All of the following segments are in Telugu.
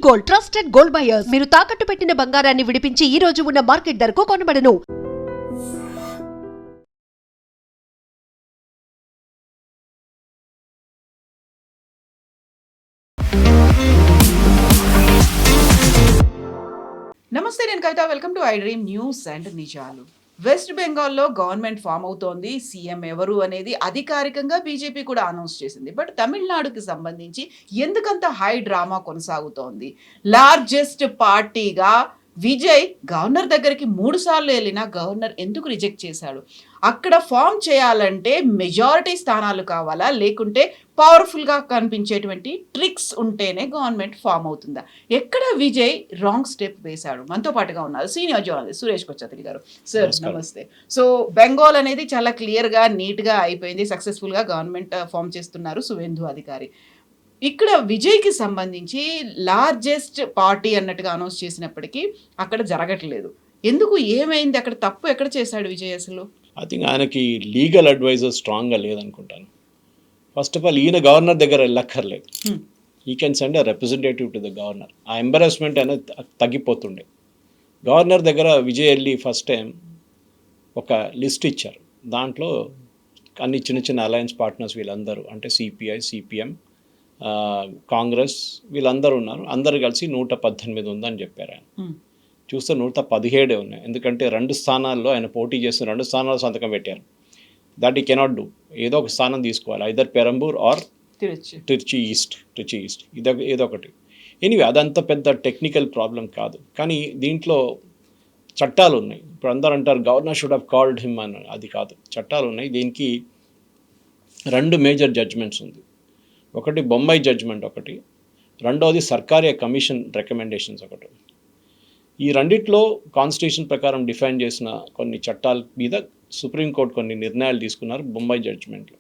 Gold, trusted gold buyers. మీరు తాకట్టు పెట్టిన బంగారాన్ని విడిపించి ఈ రోజు ఉన్న మార్కెట్ ధరకు కొనబడను. నమస్తే, నేను Kavitha. Welcome to I dream news and నిజాలు. వెస్ట్ బెంగాల్లో గవర్నమెంట్ ఫామ్ అవుతోంది. సీఎం ఎవరు అనేది అధికారికంగా బీజేపీ కూడా అనౌన్స్ చేసింది. బట్ తమిళనాడుకి సంబంధించి ఎందుకంత హై డ్రామా కొనసాగుతోంది? లార్జెస్ట్ పార్టీగా విజయ్ గవర్నర్ దగ్గరికి 3 సార్లు వెళ్ళినా గవర్నర్ ఎందుకు రిజెక్ట్ చేశాడు? అక్కడ ఫామ్ చేయాలంటే మెజారిటీ స్థానాలు కావాలా, లేకుంటే పవర్ఫుల్గా కనిపించేటువంటి ట్రిక్స్ ఉంటేనే గవర్నమెంట్ ఫామ్ అవుతుందా? ఎక్కడ విజయ్ రాంగ్ స్టెప్ వేశాడు? మనతో పాటుగా ఉన్నారు సీనియర్ జర్నలిస్ట్ సురేష్ కొచ్చతిరి గారు. సార్ నమస్తే. సో బెంగాల్ అనేది చాలా క్లియర్గా నీట్గా అయిపోయింది. సక్సెస్ఫుల్గా గవర్నమెంట్ ఫామ్ చేస్తున్నారు సువేందు అధికారి. ఇక్కడ విజయ్కి సంబంధించి లార్జెస్ట్ పార్టీ అన్నట్టుగా అనౌన్స్ చేసినప్పటికీ అక్కడ జరగట్లేదు. ఎందుకు? ఏమైంది? అక్కడ తప్పు ఎక్కడ చేశాడు విజయ్ అసలు? ఐ థింక్ ఆయనకి లీగల్ అడ్వైజర్ స్ట్రాంగ్గా లేదనుకుంటాను. ఫస్ట్ ఆఫ్ ఆల్ ఈయన గవర్నర్ దగ్గర వెళ్ళక్కర్లేదు. ఈ can send a representative to the governor. ఆ ఎంబరాస్మెంట్ అనేది తగ్గిపోతుండే. గవర్నర్ దగ్గర విజయ్ వెళ్ళి ఫస్ట్ టైం ఒక లిస్ట్ ఇచ్చారు. దాంట్లో అన్ని చిన్న చిన్న అలయన్స్ పార్ట్నర్స్ వీళ్ళందరూ, అంటే సిపిఐ, సిపిఎం, కాంగ్రెస్ వీళ్ళందరూ ఉన్నారు. అందరూ కలిసి 118 ఉందని చెప్పారు. ఆయన చూస్తే 117 ఉన్నాయి. ఎందుకంటే 2 స్థానాల్లో ఆయన పోటీ చేసిన 2 స్థానాల్లో సంతకం పెట్టారు. దట్ ఈ కెనాట్ డూ. ఏదో ఒక స్థానం తీసుకోవాలి, either Perambur or Trichy East. ఏదో ఒకటి. ఎనీవే అదంతా పెద్ద టెక్నికల్ ప్రాబ్లం కాదు. కానీ దీంట్లో చట్టాలు ఉన్నాయి. ఇప్పుడు అందరూ అంటారు governor should have called him అని. అది కాదు, చట్టాలు ఉన్నాయి. దీనికి 2 మేజర్ జడ్జ్మెంట్స్ ఉంది. ఒకటి బొంబాయి జడ్జ్మెంట్, ఒకటి రెండోది సర్కారీ కమిషన్ రికమెండేషన్స్ ఒకటి. ఈ రెండిట్లో కాన్స్టిట్యూషన్ ప్రకారం డిఫైన్ చేసిన కొన్ని చట్టాల మీద సుప్రీంకోర్టు కొన్ని నిర్ణయాలు తీసుకున్నారు బొంబాయి జడ్జ్మెంట్లో.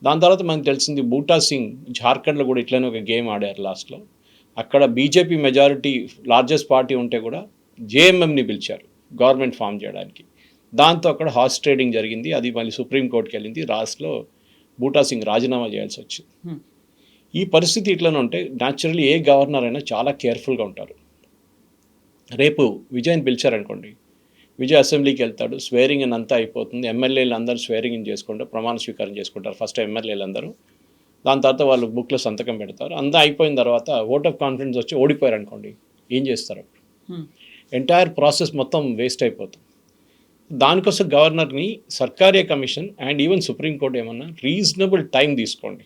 దాని తర్వాత మనకు తెలిసింది బూటా సింగ్ జార్ఖండ్లో కూడా ఇట్లనే ఒక గేమ్ ఆడారు లాస్ట్లో. అక్కడ బీజేపీ మెజారిటీ లార్జెస్ట్ పార్టీ ఉంటే కూడా జేఎంఎంని పిలిచారు గవర్నమెంట్ ఫామ్ చేయడానికి. దాంతో అక్కడ హార్స్ ట్రేడింగ్ జరిగింది. అది మళ్ళీ సుప్రీంకోర్టుకి వెళ్ళింది. లాస్ట్లో బూటా సింగ్ రాజీనామా చేయాల్సి వచ్చింది. ఈ పరిస్థితి ఇట్లనే ఉంటే న్యాచురల్లీ ఏ గవర్నర్ అయినా చాలా కేర్ఫుల్గా ఉంటారు. రేపు విజయ్ని పిలిచారనుకోండి, విజయ్ అసెంబ్లీకి వెళ్తాడు, స్వేరింగ్ అని అంతా అయిపోతుంది. ఎమ్మెల్యేలు అందరూ స్వేరింగ్ ఇన్ చేసుకుంటారు, ప్రమాణ స్వీకారం చేసుకుంటారు ఫస్ట్ ఎమ్మెల్యేలు అందరూ. దాని తర్వాత వాళ్ళు బుక్లో సంతకం పెడతారు. అంతా అయిపోయిన తర్వాత ఓట్ ఆఫ్ కాన్ఫిడెన్స్ వచ్చి ఓడిపోయారు అనుకోండి, ఏం చేస్తారు? ఎంటైర్ ప్రాసెస్ మొత్తం వేస్ట్ అయిపోతుంది. దానికోసం గవర్నర్ని సర్కారీ కమిషన్ అండ్ ఈవెన్ సుప్రీంకోర్టు ఏమన్నా రీజనబుల్ టైం తీసుకోండి.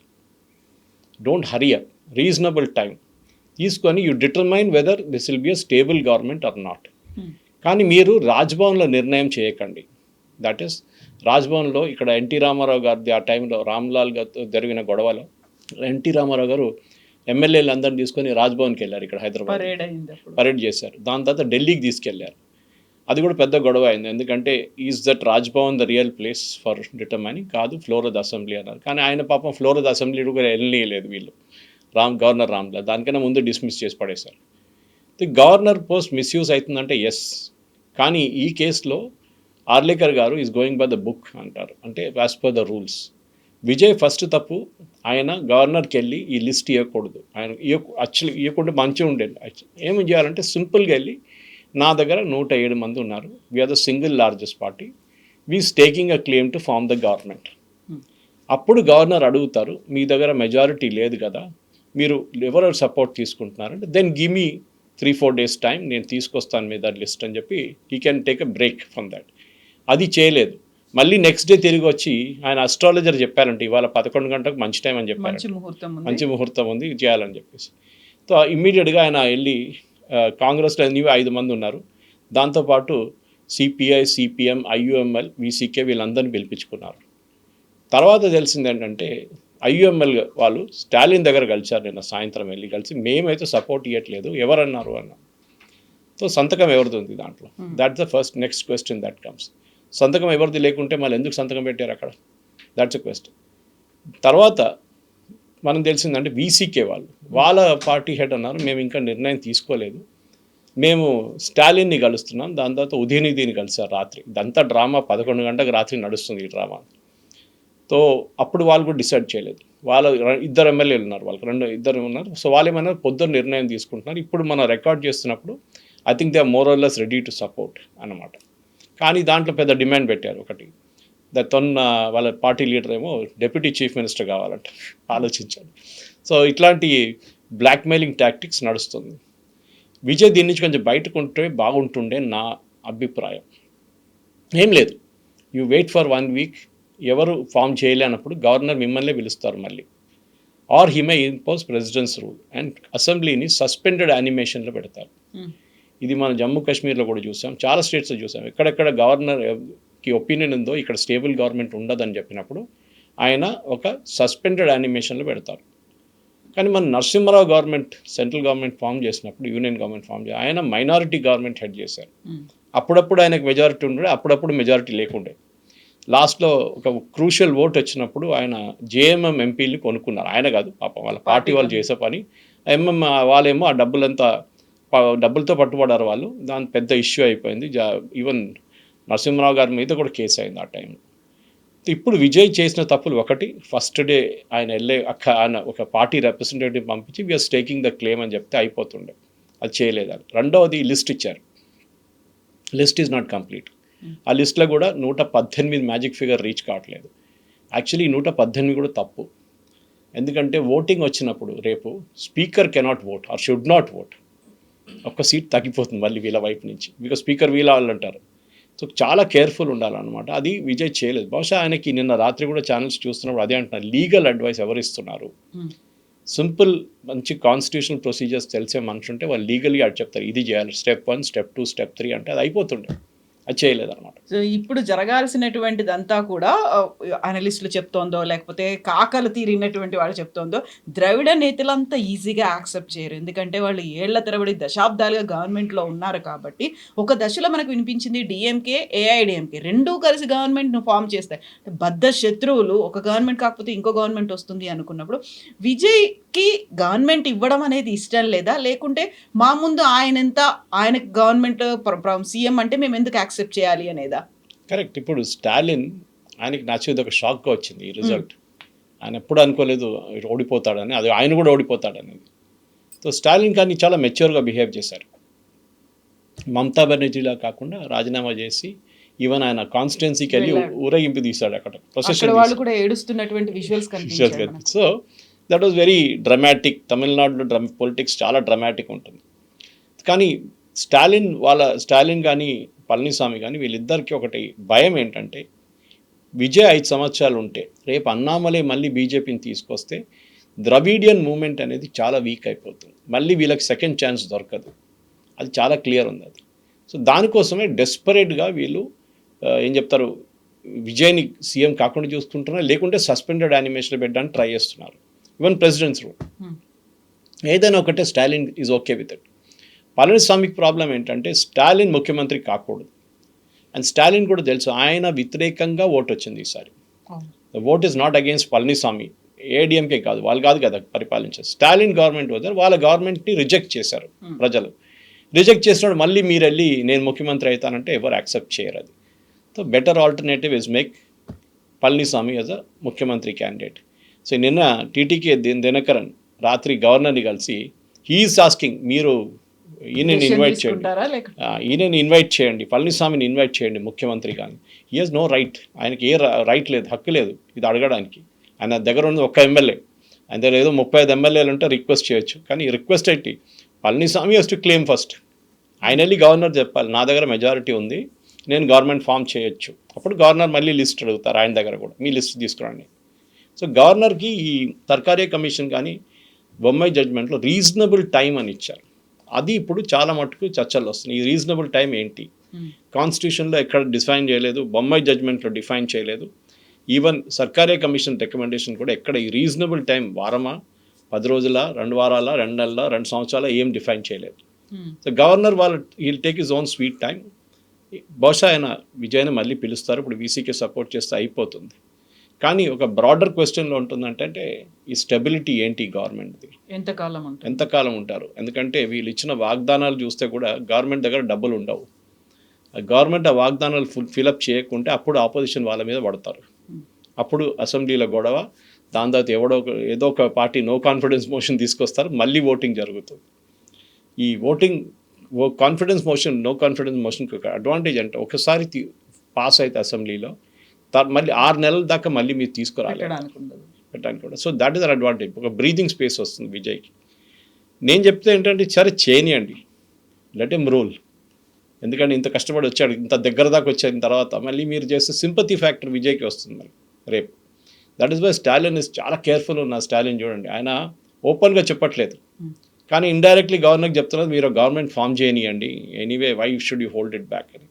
Don't hurry up. Reasonable time తీసుకొని you determine whether this will be a stable government or not. కానీ మీరు రాజ్భవన్లో నిర్ణయం చేయకండి. దట్ ఈస్ రాజ్భవన్లో ఇక్కడ ఎన్టీ రామారావు గారిది ఆ టైంలో రామ్లాల్ గారితో జరిగిన గొడవలో ఎన్టీ రామారావు గారు ఎమ్మెల్యేలు అందరిని తీసుకొని రాజ్భవన్కి వెళ్ళారు. ఇక్కడ హైదరాబాద్ పరేడ్ చేశారు. దాని తర్వాత ఢిల్లీకి తీసుకెళ్లారు. అది కూడా పెద్ద గొడవ అయింది. ఎందుకంటే is that Raj Bhavan the real place for determining? కాదు, ఫ్లోర్ ఆఫ్ ద అసెంబ్లీ అన్నారు. కానీ ఆయన పాపం ఫ్లోర్ ఆఫ్ ద అసెంబ్లీ కూడా వెళ్ళలేదు వీళ్ళు, గవర్నర్ రామ్లాల్. దానికన్నా ముందు డిస్మిస్ చేసి పడేశారు. గవర్నర్ పోస్ట్ మిస్యూజ్ అవుతుందంటే ఎస్. కానీ ఈ కేసులో ఆర్లేకర్ గారు is going by the book అంటారు, అంటే as per the rules. Vijay first తప్పు, ఆయన గవర్నర్కి వెళ్ళి ఈ లిస్ట్ ఇవ్వకూడదు. ఆయన యాక్చువల్లీ ఇవ్వకుండా మంచిగా ఉండేది. ఏమి చేయాలంటే సింపుల్గా వెళ్ళి నా దగ్గర 107 మంది ఉన్నారు, we're the single largest party, we're taking a claim to form the government. అప్పుడు గవర్నర్ అడుగుతారు, మీ దగ్గర మెజారిటీ లేదు కదా, మీరు ఎవరు సపోర్ట్ తీసుకుంటున్నారంటే then give me 3-4 days time, నేను తీసుకొస్తాను మీద లిస్ట్ అని చెప్పి he can take a break from that. అది చేయలేదు. మళ్ళీ నెక్స్ట్ డే తిరిగి వచ్చి ఆయన అస్ట్రాలజర్ చెప్పారంటే ఇవాళ 11 గంటలకు మంచి టైం అని చెప్పారు, మంచి ముహూర్తం ఉంది చేయాలని చెప్పేసి. సో ఇమ్మీడియట్గా ఆయన వెళ్ళి కాంగ్రెస్లో 5 మంది ఉన్నారు, దాంతోపాటు సిపిఐ, సిపిఎం, ఐయుఎంఎల్, విసికే వీళ్ళందరినీ పిలిపించుకున్నారు. తర్వాత తెలిసింది ఏంటంటే ఐయుఎంఎల్ వాళ్ళు స్టాలిన్ దగ్గర కలిశారు. నిన్న సాయంత్రం వెళ్ళి కలిసి మేమైతే సపోర్ట్ ఇవ్వట్లేదు, ఎవరన్నారు అన్నారు. సో సంతకం ఎవరిది ఉంది దాంట్లో? That's the first next question that comes. సంతకం ఎవరిది లేకుంటే మళ్ళీ ఎందుకు సంతకం పెట్టారు అక్కడ? That's a question. తర్వాత మనం తెలిసిందంటే వీసీకే వాళ్ళ పార్టీ హెడ్ అన్నారు, మేము ఇంకా నిర్ణయం తీసుకోలేదు, మేము స్టాలిన్ని కలుస్తున్నాం. దాని తర్వాత ఉదయనిధిని కలిసారు రాత్రి. ఇదంతా డ్రామా 11 గంటలకు రాత్రి నడుస్తుంది ఈ డ్రామా. సో అప్పుడు వాళ్ళు కూడా డిసైడ్ చేయలేదు. వాళ్ళ ఇద్దరు ఎమ్మెల్యేలు ఉన్నారు, వాళ్ళకి ఇద్దరు ఉన్నారు. సో వాళ్ళు ఏమైనా పొద్దున్న నిర్ణయం తీసుకుంటున్నారు. ఇప్పుడు మనం రికార్డ్ చేస్తున్నప్పుడు I think they are more or less ready to support అన్నమాట. కానీ దాంట్లో పెద్ద డిమాండ్ పెట్టారు ఒకటి, వాళ్ళ పార్టీ లీడర్ ఏమో డిప్యూటీ చీఫ్ మినిస్టర్ కావాలంట. ఆలోచించాడు. సో ఇట్లాంటి బ్లాక్మెయిలింగ్ టాక్టిక్స్ నడుస్తుంది. విజయ్ దీని నుంచి కొంచెం బయటకు ఉంటే బాగుంటుండే నా అభిప్రాయం. ఏం లేదు, యూ వెయిట్ ఫర్ 1 వీక్, ఎవరు ఫామ్ చేయలేనప్పుడు గవర్నర్ మిమ్మల్ని పిలుస్తారు మళ్ళీ, or he may impose precedence rule and అసెంబ్లీని సస్పెండెడ్ యానిమేషన్లో పెడతారు. ఇది మనం జమ్మూ కాశ్మీర్లో కూడా చూసాం, చాలా స్టేట్స్లో చూసాం. ఎక్కడెక్కడ గవర్నర్కి ఒపీనియన్ ఉందో ఇక్కడ స్టేబుల్ గవర్నమెంట్ ఉండదని చెప్పినప్పుడు ఆయన ఒక సస్పెండెడ్ యానిమేషన్లో పెడతారు. కానీ మన Narasimha Rao government central government form చేసినప్పుడు, యూనియన్ గవర్నమెంట్ ఫామ్ చేసి ఆయన మైనారిటీ గవర్నమెంట్ హెడ్ చేశారు. అప్పుడప్పుడు ఆయనకు మెజారిటీ ఉండే, అప్పుడప్పుడు మెజారిటీ లేకుండే. లాస్ట్లో ఒక క్రూషియల్ ఓట్ వచ్చినప్పుడు ఆయన జేఎంఎం ఎంపీని కొనుక్కున్నారు. ఆయన కాదు పాపం, వాళ్ళ పార్టీ వాళ్ళు చేసే పని. ఎంఎం వాళ్ళేమో ఆ డబ్బులతో పట్టుబడ్డారు వాళ్ళు. దాని పెద్ద ఇష్యూ అయిపోయింది. ఈవెన్ నరసింహరావు గారి మీద కూడా కేసు అయింది ఆ టైంలో. ఇప్పుడు విజయ్ చేసిన తప్పులు ఒకటి, ఫస్ట్ డే ఆయన ఆయన ఒక పార్టీ రిప్రజెంటేటివ్ పంపించి వీఆర్ స్టేకింగ్ ద క్లెయిమ్ అని చెప్తే అయిపోతుండే, అది చేయలేదు. రెండవది లిస్ట్ ఇచ్చారు, లిస్ట్ ఈజ్ నాట్ కంప్లీట్. ఆ లిస్ట్లో కూడా 118 మ్యాజిక్ ఫిగర్ రీచ్ కావట్లేదు. యాక్చువల్లీ 118 కూడా తప్పు. ఎందుకంటే ఓటింగ్ వచ్చినప్పుడు రేపు speaker cannot vote or should not vote. ఒక్క సీట్ తగ్గిపోతుంది మళ్ళీ వీళ్ళ వైపు నుంచి, బికాస్ స్పీకర్ వీళ్ళ వాళ్ళు అంటారు. సో చాలా కేర్ఫుల్ ఉండాలన్నమాట. అది విజయ్ చేయలేదు. బహుశా ఆయనకి నిన్న రాత్రి కూడా ఛానల్స్ చూస్తున్నప్పుడు అదే అంటున్నారు, లీగల్ అడ్వైస్ ఎవరు ఇస్తున్నారు. సింపుల్ మంచి కాన్స్టిట్యూషనల్ ప్రొసీజర్స్ తెలిసే మనిషి ఉంటే వాళ్ళు లీగల్గా అటు చెప్తారు, ఇది చేయాలి, స్టెప్ 1, స్టెప్ 2, స్టెప్ 3 అంటే అది అయిపోతుండే. అది చేయలేదన్నమాట. సో ఇప్పుడు జరగాల్సినటువంటిదంతా కూడా అనలిస్టులు చెప్తోందో లేకపోతే కాకలు తీరినటువంటి వాళ్ళు చెప్తోందో ద్రవిడ నేతలంతా ఈజీగా యాక్సెప్ట్ చేయరు. ఎందుకంటే వాళ్ళు ఏళ్ల తరబడి దశాబ్దాలుగా గవర్నమెంట్లో ఉన్నారు కాబట్టి. ఒక దశలో మనకు వినిపించింది డిఎంకే ఏఐడిఎంకే రెండూ కలిసి గవర్నమెంట్ను ఫామ్ చేస్తాయి. బద్ధ శత్రువులు, ఒక గవర్నమెంట్ కాకపోతే ఇంకో గవర్నమెంట్ వస్తుంది అనుకున్నప్పుడు విజయ్కి గవర్నమెంట్ ఇవ్వడం అనేది ఇష్టం లేదా, లేకుంటే మా ముందు ఆయనకు గవర్నమెంట్ సీఎం అంటే మేము ఎందుకు యాక్సెప్ట్ చేయాలి అనేదా? కరెక్ట్. ఇప్పుడు స్టాలిన్ ఆయనకి నచ్చేది ఒక షాక్గా వచ్చింది ఈ రిజల్ట్. ఆయన ఎప్పుడు అనుకోలేదు ఓడిపోతాడని, అది ఆయన కూడా ఓడిపోతాడనేది. సో స్టాలిన్ కానీ చాలా మెచ్యూర్గా బిహేవ్ చేశారు. మమతా బెనర్జీలా కాకుండా రాజీనామా చేసి ఈవెన్ ఆయన కాన్స్టిట్యున్సీకి వెళ్ళి ఊరేగింపు తీశాడు. అక్కడ ప్రొసెషన్ వాళ్ళు కూడా ఏడుస్తున్నటువంటి విజువల్స్ కనిపించాయి. So that was very dramatic. తమిళనాడులో పొలిటిక్స్ చాలా డ్రమాటిక్ ఉంటుంది. కానీ స్టాలిన్ కానీ పళనిస్వామి కానీ వీళ్ళిద్దరికీ ఒకటి భయం ఏంటంటే, విజయ్ 5 సంవత్సరాలు ఉంటే రేపు అన్నామలై మళ్ళీ బీజేపీని తీసుకొస్తే ద్రవిడియన్ మూమెంట్ అనేది చాలా వీక్ అయిపోతుంది. మళ్ళీ వీళ్ళకి సెకండ్ ఛాన్స్ దొరకదు. అది చాలా క్లియర్ ఉంది అది. సో దానికోసమే డెస్పరేట్గా వీళ్ళు ఏం చెప్తారు, విజయ్ని సీఎం కాకుండా చూసుకుంటున్నారు, లేకుంటే సస్పెండెడ్ యానిమేషన్ పెట్టడానికి ట్రై చేస్తున్నారు. ఈవెన్ ప్రెసిడెంట్స్ రూల్ ఏదైనా ఒకటే, Stalin is okay with it. పళనిస్వామికి ప్రాబ్లం ఏంటంటే స్టాలిన్ ముఖ్యమంత్రి కాకూడదు. అండ్ స్టాలిన్ కూడా తెలుసు ఆయన వ్యతిరేకంగా ఓటు వచ్చింది ఈసారి. The vote is not against Palaniswami, ADMK కాదు, వాళ్ళు కాదు కదా పరిపాలించారు. స్టాలిన్ గవర్నమెంట్ వదిలేరు, వాళ్ళ గవర్నమెంట్ని రిజెక్ట్ చేశారు ప్రజలు. రిజెక్ట్ చేసినప్పుడు మళ్ళీ మీరు వెళ్ళి నేను ముఖ్యమంత్రి అవుతానంటే ఎవరు యాక్సెప్ట్ చేయరు. అది so better alternative is make Palaniswami as a ముఖ్యమంత్రి క్యాండిడేట్. సో నిన్న టీటీకే దినకరన్ రాత్రి గవర్నర్ని కలిసి హీఈస్ ఆస్కింగ్, మీరు ఈయనని ఇన్వైట్ చేయండి, పళనిస్వామిని ఇన్వైట్ చేయండి ముఖ్యమంత్రి. కానీ హీ హాజ్ నో రైట్, ఆయనకి రైట్ లేదు, హక్కు లేదు ఇది అడగడానికి. ఆయన దగ్గర ఉన్న ఒక్క ఎమ్మెల్యే, ఆయన దగ్గర ఏదో 35 ఎమ్మెల్యేలు ఉంటే రిక్వెస్ట్ చేయొచ్చు. కానీ రిక్వెస్ట్ ఏంటి, Palaniswami has to claim first. ఆయన వెళ్ళి గవర్నర్ చెప్పాలి, నా దగ్గర మెజారిటీ ఉంది, నేను గవర్నమెంట్ ఫామ్ చేయొచ్చు. అప్పుడు గవర్నర్ మళ్ళీ లిస్ట్ అడుగుతారు ఆయన దగ్గర కూడా, మీ లిస్ట్ తీసుకురండి. సో గవర్నర్కి ఈ సర్కారీ కమిషన్ కానీ బొంబాయి జడ్జ్మెంట్లో రీజనబుల్ టైం అని ఇచ్చారు. అది ఇప్పుడు చాలా మటుకు చర్చలు వస్తున్నాయి. ఈ రీజనబుల్ టైం ఏంటి, కాన్స్టిట్యూషన్లో ఎక్కడ డిఫైన్ చేయలేదు, బొంబాయి జడ్జ్మెంట్లో డిఫైన్ చేయలేదు. ఈవెన్ సర్కారీ కమిషన్ రికమెండేషన్ కూడా ఎక్కడ ఈ రీజనబుల్ టైం వారమా, 10 రోజుల, 2 వారాల, 2 నెలల, 2 సంవత్సరాల ఏం డిఫైన్ చేయలేదు. So governor he'll take his own sweet time. బహుశా ఆయన విజయ్ని మళ్ళీ పిలుస్తారు, ఇప్పుడు వీసీకి సపోర్ట్ చేస్తే అయిపోతుంది. కానీ ఒక బ్రాడర్ క్వశ్చన్లో ఉంటుందంటే ఈ స్టెబిలిటీ ఏంటి గవర్నమెంట్ది, ఎంతకాలం ఉంటారు. ఎందుకంటే వీళ్ళు ఇచ్చిన వాగ్దానాలు చూస్తే కూడా గవర్నమెంట్ దగ్గర డబ్బులు ఉండవు. గవర్నమెంట్ ఆ వాగ్దానాలు ఫిలప్ చేయకుంటే అప్పుడు ఆపోజిషన్ వాళ్ళ మీద పడతారు. అప్పుడు అసెంబ్లీలో గొడవ, దాని తర్వాత ఏదో ఒక పార్టీ నో కాన్ఫిడెన్స్ మోషన్ తీసుకొస్తారు, మళ్ళీ ఓటింగ్ జరుగుతుంది. ఈ voting confidence motion, no confidence మోషన్కి ఒక అడ్వాంటేజ్ అంటే ఒకసారి పాస్ అయితే అసెంబ్లీలో మళ్ళీ 6 నెలల దాకా మళ్ళీ మీరు తీసుకురాలి పెట్టడానికి కూడా. So that is an advantage. ఒక బ్రీతింగ్ స్పేస్ వస్తుంది విజయ్కి. నేను చెప్తే ఏంటంటే సరే చేయనియండి, లెట్ ఎమ్ రూల్. ఎందుకంటే ఇంత కష్టపడి వచ్చాడు, ఇంత దగ్గర దాకా వచ్చిన తర్వాత మళ్ళీ మీరు చేస్తే సింపతి ఫ్యాక్టర్ విజయ్కి వస్తుంది మరి రేపు. That is why Stalin is చాలా కేర్ఫుల్ ఉన్న. స్టాలిన్ చూడండి, ఆయన ఓపెన్గా చెప్పట్లేదు, కానీ ఇండైరెక్ట్లీ గవర్నర్కి చెప్తున్నారు మీరు గవర్నమెంట్ ఫామ్ చేయనియండి, anyway why should you hold it back అని.